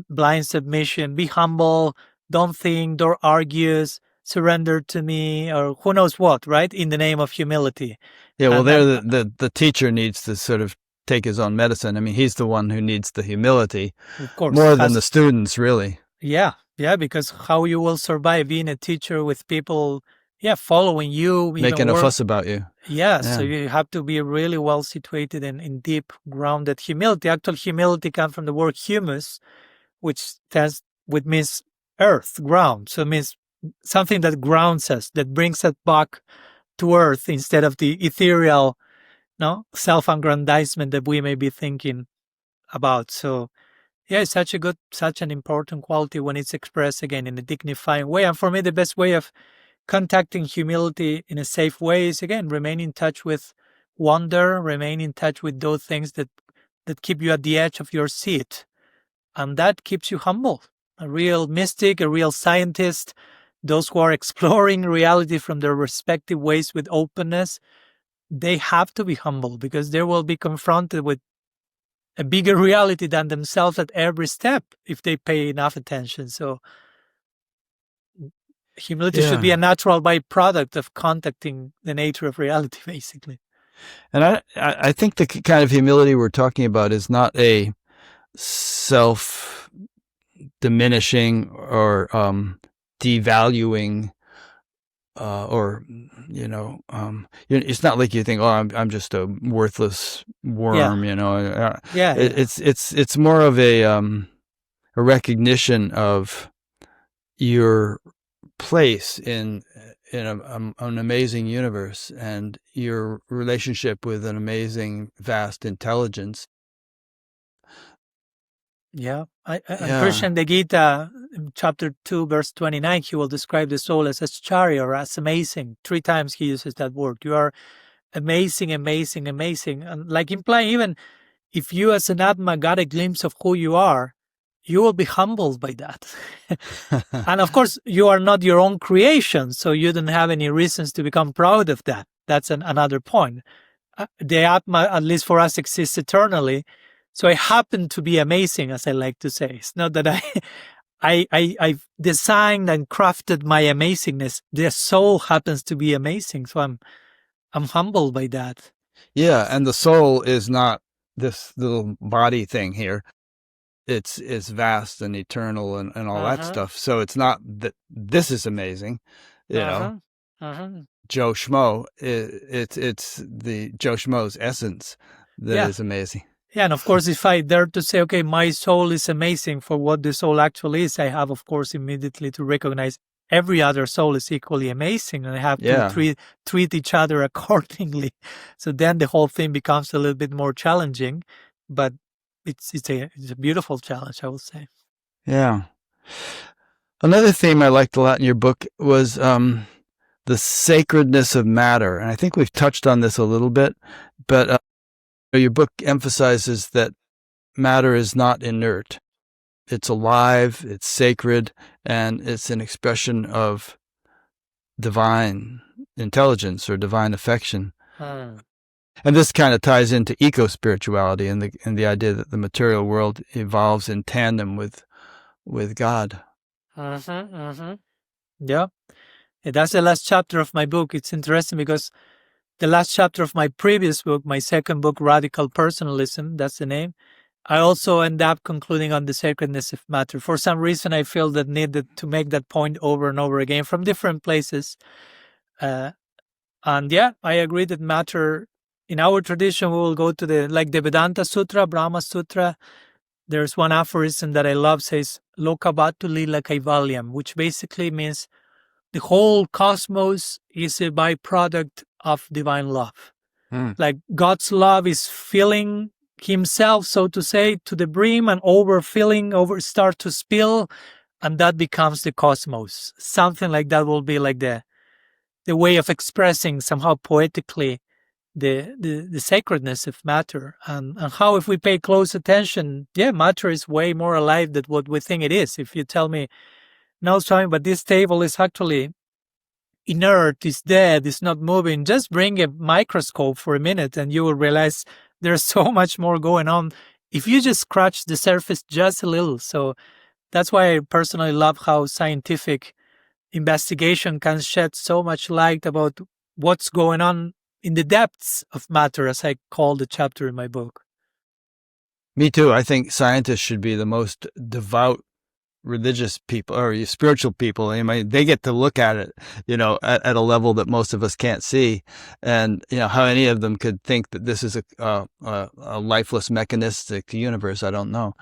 blind submission. Be humble, don't think, don't argue, surrender to me, or who knows what, right? In the name of humility. Yeah, well, the teacher needs to sort of take his own medicine. I mean, he's the one who needs the humility, of course, more than the students, really. Yeah, because how you will survive being a teacher with people, following you. Making a fuss about you. Yeah, so you have to be really well situated in deep, grounded humility. Actual humility comes from the word humus, which means earth, ground. So it means something that grounds us, that brings us back to earth instead of the ethereal, self-aggrandizement that we may be thinking about. So yeah, it's such an important quality when it's expressed, again, in a dignifying way. And for me, the best way of contacting humility in a safe way is, again, remain in touch with wonder, remain in touch with those things that keep you at the edge of your seat. And that keeps you humble. A real mystic, a real scientist, those who are exploring reality from their respective ways with openness, they have to be humble, because they will be confronted with a bigger reality than themselves at every step if they pay enough attention. So humility should be a natural byproduct of contacting the nature of reality, basically. And I think the kind of humility we're talking about is not a self-diminishing or devaluing, it's not like you think, oh, I'm just a worthless worm, It's more of a recognition of your place in an amazing universe and your relationship with an amazing, vast intelligence. Yeah. Krishna in the Gita, chapter 2, verse 29, he will describe the soul as Acharya, or as amazing. 3 times he uses that word. You are amazing, amazing, amazing. And like implying, even if you as an Atma got a glimpse of who you are, you will be humbled by that. And of course, you are not your own creation, so you don't have any reasons to become proud of that. That's another point. The Atma, at least for us, exists eternally. So I happen to be amazing, as I like to say. It's not that I've designed and crafted my amazingness. The soul happens to be amazing. So I'm humbled by that. Yeah, and the soul is not this little body thing here. It's vast and eternal and all that stuff. So it's not that this is amazing, you know. Joe Schmo, it's the Joe Schmo's essence that is amazing. Yeah, and of course, if I dare to say, okay, my soul is amazing for what the soul actually is, I have, of course, immediately to recognize every other soul is equally amazing, and I have to treat each other accordingly. So then the whole thing becomes a little bit more challenging, but it's a beautiful challenge, I will say. Yeah. Another theme I liked a lot in your book was the sacredness of matter, and I think we've touched on this a little bit, but your book emphasizes that matter is not inert. It's alive, it's sacred, and it's an expression of divine intelligence or divine affection. And this kind of ties into eco-spirituality and the idea that the material world evolves in tandem with God. Yeah. That's the last chapter of my book. It's interesting because the last chapter of my previous book, my second book, Radical Personalism, that's the name, I also end up concluding on the sacredness of matter. For some reason, I feel that needed to make that point over and over again from different places. And yeah, I agree that matter, in our tradition, we will go to the Vedanta Sutra, Brahma Sutra. There's one aphorism that I love, says, Lokabatu Lila Kaivalyam, which basically means the whole cosmos is a byproduct of divine love. Like God's love is filling himself, so to say, to the brim and start to spill, and that becomes the cosmos. Something like that will be like the way of expressing somehow poetically the sacredness of matter, and how, if we pay close attention, matter is way more alive than what we think it is. If you tell me, no, Swami, but this table is actually inert, is dead, is not moving, just bring a microscope for a minute and you will realize there's so much more going on if you just scratch the surface just a little. So that's why I personally love how scientific investigation can shed so much light about what's going on in the depths of matter, as I call the chapter in my book. Me too. I think scientists should be the most devout religious people or spiritual people. I mean, they get to look at it, at a level that most of us can't see. And, how any of them could think that this is a lifeless mechanistic universe, I don't know.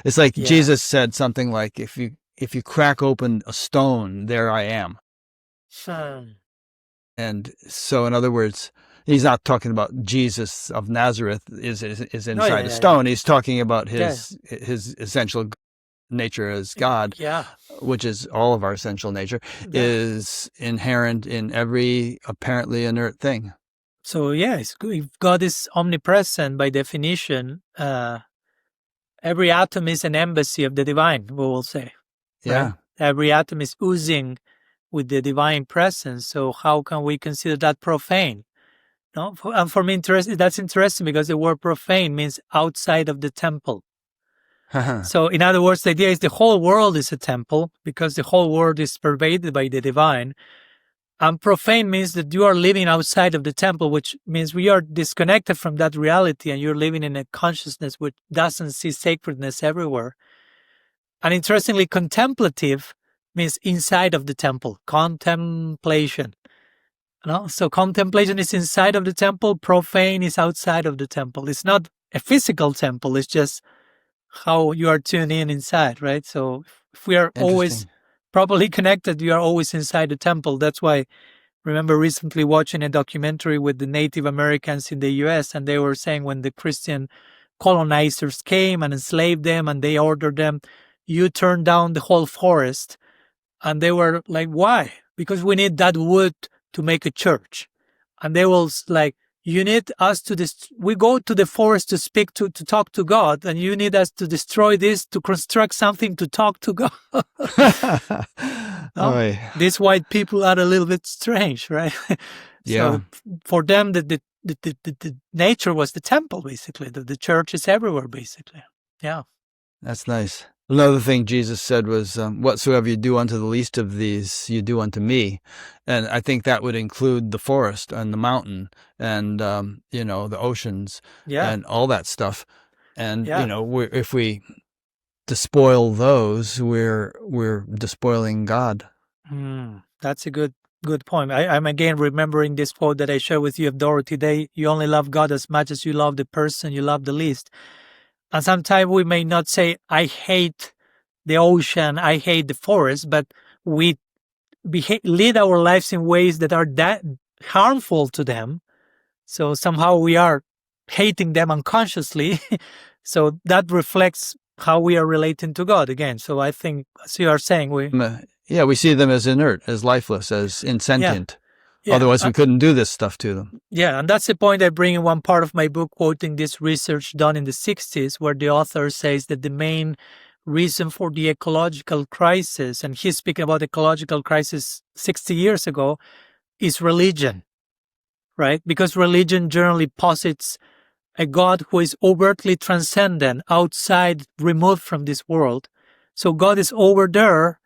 It's like Jesus said something like, if you crack open a stone, there I am. And so, in other words, he's not talking about Jesus of Nazareth is inside a stone. He's talking about his essential nature as God, which is all of our essential nature, is inherent in every apparently inert thing. So if God is omnipresent by definition, every atom is an embassy of the divine, we will say. Right? Every atom is oozing with the divine presence. So how can we consider that profane? No, and for me, that's interesting because the word profane means outside of the temple. So, in other words, the idea is the whole world is a temple because the whole world is pervaded by the divine. And profane means that you are living outside of the temple, which means we are disconnected from that reality and you're living in a consciousness which doesn't see sacredness everywhere. And interestingly, contemplative means inside of the temple, contemplation. So contemplation is inside of the temple, profane is outside of the temple. It's not a physical temple, it's just how you are tuned in inside, right? So if we are always properly connected, you are always inside the temple. That's why, remember recently watching a documentary with the Native Americans in the US, and they were saying when the Christian colonizers came and enslaved them and they ordered them, you turn down the whole forest. And they were like, why? Because we need that wood to make a church. And they will like, you need us we go to the forest to talk to God, and you need us to destroy this to construct something to talk to God. These white people are a little bit strange, right? So for them, the nature was the temple, basically. The church is everywhere, basically. Yeah. That's nice. Another thing Jesus said was, whatsoever you do unto the least of these, you do unto me. And I think that would include the forest and the mountain and, the oceans and all that stuff. And, if we despoil those, we're despoiling God. That's a good point. I'm again remembering this quote that I shared with you of Dorothy Day. You only love God as much as you love the person you love the least. And sometimes we may not say, I hate the ocean, I hate the forest, but we lead our lives in ways that are that harmful to them. So somehow we are hating them unconsciously. So that reflects how we are relating to God again. So I think, as you are saying, we see them as inert, as lifeless, as insentient. Yeah. Otherwise, we couldn't do this stuff to them. Yeah, and that's the point I bring in one part of my book, quoting this research done in the 60s, where the author says that the main reason for the ecological crisis, and he's speaking about ecological crisis 60 years ago, is religion, right? Because religion generally posits a God who is overtly transcendent, outside, removed from this world. So God is over there,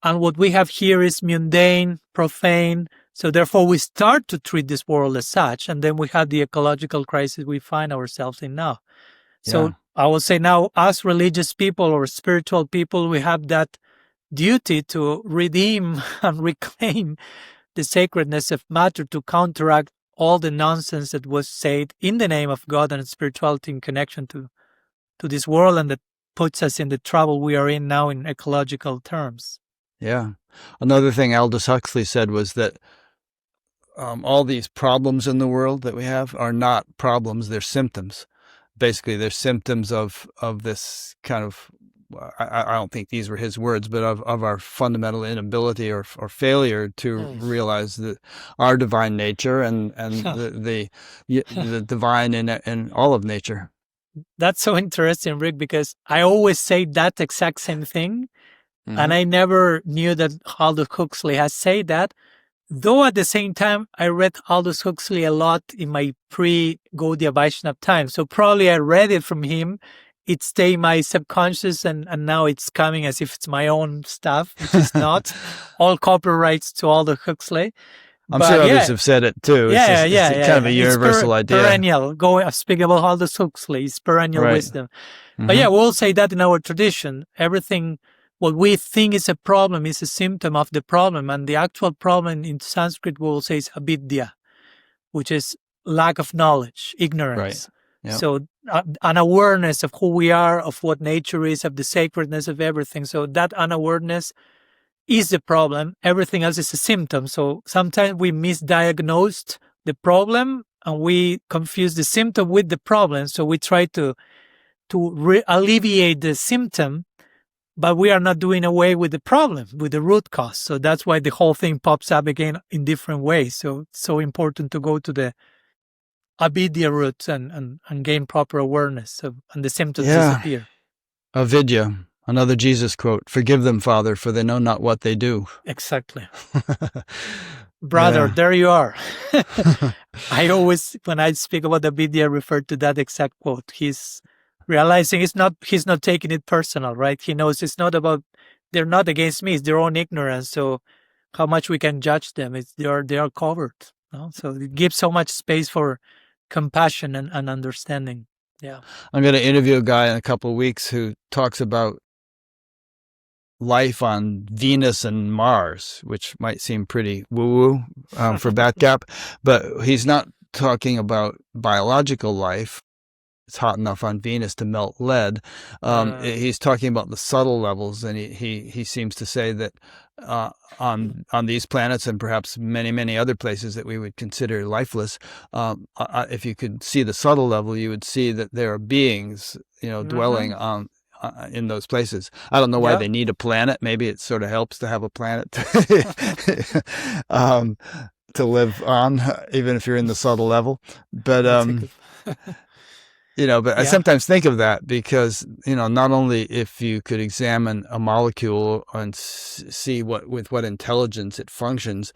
and what we have here is mundane, profane. So therefore we start to treat this world as such, and then we have the ecological crisis we find ourselves in now. So I will say now, as religious people or spiritual people, we have that duty to redeem and reclaim the sacredness of matter, to counteract all the nonsense that was said in the name of God and spirituality in connection to this world, and that puts us in the trouble we are in now in ecological terms. Yeah. Another thing Aldous Huxley said was that all these problems in the world that we have are not problems, they're symptoms. Basically, they're symptoms of this kind of, I don't think these were his words, but of our fundamental inability or failure to realize that our divine nature and the divine in all of nature. That's so interesting, Rick, because I always say that exact same thing. And I never knew that Aldous Huxley has said that. Though at the same time, I read Aldous Huxley a lot in my pre-Gaudiya Vaishnava time. So probably I read it from him. It stayed in my subconscious, and now it's coming as if it's my own stuff, which is not. All copyrights to Aldous Huxley. I'm sure others have said it too. It's kind of a universal idea. Perennial. Speaking about Aldous Huxley, it's perennial wisdom. But we'll say that in our tradition, everything, what we think is a problem is a symptom of the problem. And the actual problem in Sanskrit, we will say, is avidya, which is lack of knowledge, ignorance. Right. Yep. So an awareness of who we are, of what nature is, of the sacredness of everything. So that unawareness is the problem. Everything else is a symptom. So sometimes we misdiagnosed the problem and we confuse the symptom with the problem. So we try to alleviate the symptom, but we are not doing away with the problem, with the root cause. So that's why the whole thing pops up again in different ways. So it's so important to go to the avidya roots and gain proper awareness and the symptoms disappear. Avidya, another Jesus quote, "Forgive them, Father, for they know not what they do." Exactly. Brother, there you are. I always, when I speak about avidya, refer to that exact quote. He's realizing he's not taking it personal, right? He knows it's not about, they're not against me, it's their own ignorance. So how much we can judge them, they are covered. No? So it gives so much space for compassion and understanding. Yeah. I'm going to interview a guy in a couple of weeks who talks about life on Venus and Mars, which might seem pretty woo-woo for Batgap, but he's not talking about biological life. It's hot enough on Venus to melt lead. He's talking about the subtle levels, and he seems to say that on these planets and perhaps many, many other places that we would consider lifeless, if you could see the subtle level, you would see that there are beings, dwelling in those places. I don't know why they need a planet. Maybe it sort of helps to have a planet to live on, even if you're in the subtle level. But I sometimes think of that because, not only if you could examine a molecule and see with what intelligence it functions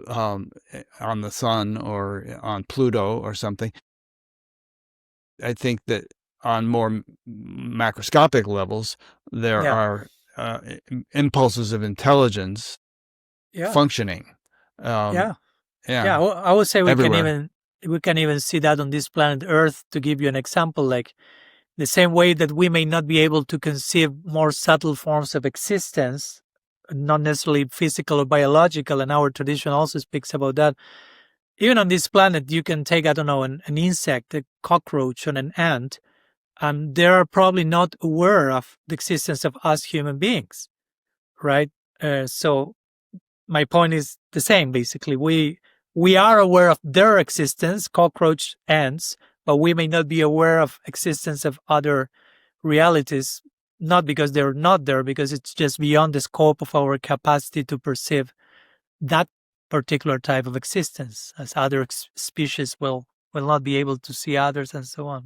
on the sun or on Pluto or something, I think that on more macroscopic levels, there are impulses of intelligence functioning. I would say we can even see that on this planet Earth. To give you an example, like the same way that we may not be able to conceive more subtle forms of existence, not necessarily physical or biological, and our tradition also speaks about that. Even on this planet, you can take, I don't know, an insect, a cockroach, and an ant, and they are probably not aware of the existence of us human beings, right? So my point is the same, basically. We are aware of their existence, cockroach, ants, but we may not be aware of existence of other realities, not because they're not there, because it's just beyond the scope of our capacity to perceive that particular type of existence, as other species will not be able to see others, and so on.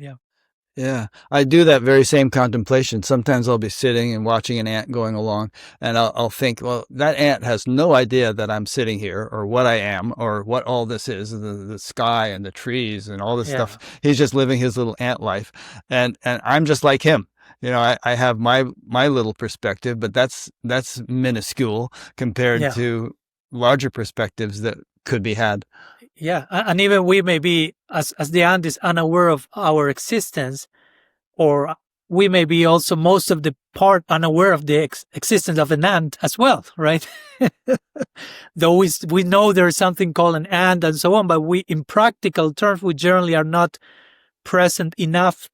Yeah, I do that very same contemplation. Sometimes I'll be sitting and watching an ant going along, and I'll think, well, that ant has no idea that I'm sitting here, or what I am, or what all this is, the sky and the trees and all this stuff. He's just living his little ant life, and I'm just like him. I have my little perspective, but that's minuscule compared to larger perspectives that could be had. Yeah, and even we may be, as the ant is unaware of our existence, or we may be also most of the part unaware of the existence of an ant as well, right? Though we know there's something called an ant and so on, but in practical terms, we generally are not present enough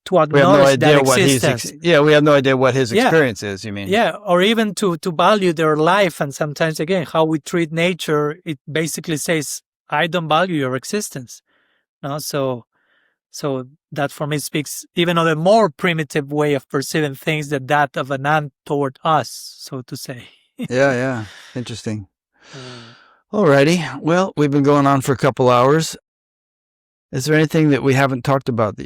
to acknowledge that existence. We have no idea what his experience is, you mean? Yeah, or even to value their life. And sometimes, again, how we treat nature, it basically says, I don't value your existence. No? So that for me speaks even on a more primitive way of perceiving things than that of an ant toward us, so to say. Yeah. Interesting. Alrighty. Well, we've been going on for a couple hours. Is there anything that we haven't talked about that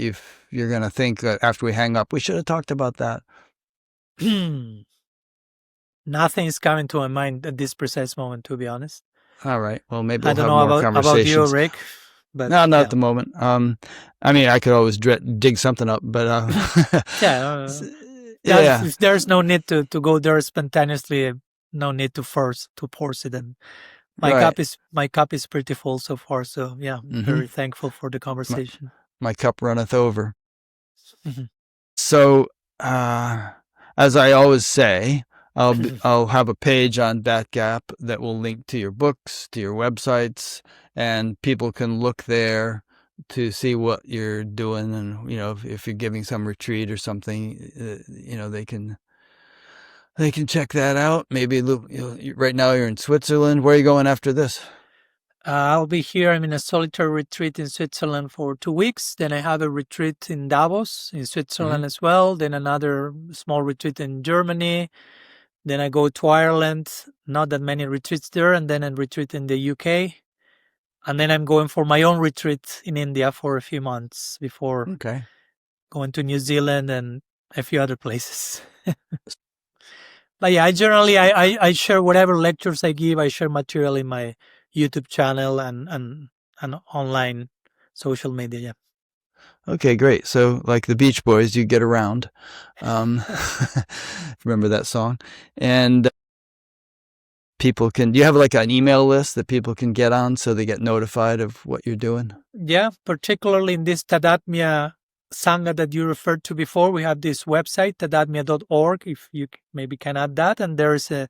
you're going to think after we hang up, we should have talked about that? Nothing is coming to my mind at this precise moment, to be honest. All right. Well, maybe we'll have more conversations. About you, Rick. But no, not at the moment. I mean, I could always dig something up, but if there's no need to go there spontaneously, no need to force it. And my cup is pretty full so far. So very thankful for the conversation. My cup runneth over. So, as I always say, I'll have a page on Batgap that will link to your books, to your websites, and people can look there to see what you're doing. And, if you're giving some retreat or something, they can check that out. Maybe right now you're in Switzerland. Where are you going after this? I'll be here. I'm in a solitary retreat in Switzerland for 2 weeks. Then I have a retreat in Davos in Switzerland as well. Then another small retreat in Germany. Then I go to Ireland, not that many retreats there, and then a retreat in the UK. And then I'm going for my own retreat in India for a few months before going to New Zealand and a few other places. But I generally, I share whatever lectures I give. I share material in my YouTube channel and online social media. Okay, great. So like the Beach Boys, you get around. Remember that song? And people do you have like an email list that people can get on so they get notified of what you're doing? Yeah, particularly in this Tadatmyā Sangha that you referred to before. We have this website, tadatmya.org, if you maybe can add that. And there is the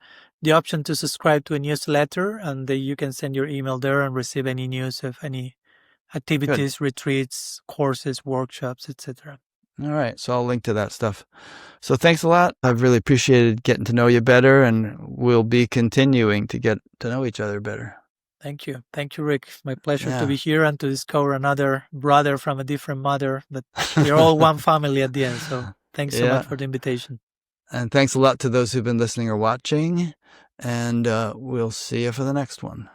option to subscribe to a newsletter, and you can send your email there and receive any news of any activities, retreats, courses, workshops, etc. All right. So I'll link to that stuff. So thanks a lot. I've really appreciated getting to know you better, and we'll be continuing to get to know each other better. Thank you. Thank you, Rick. It's my pleasure to be here and to discover another brother from a different mother, but we're all one family at the end. So thanks so much for the invitation. And thanks a lot to those who've been listening or watching, and we'll see you for the next one.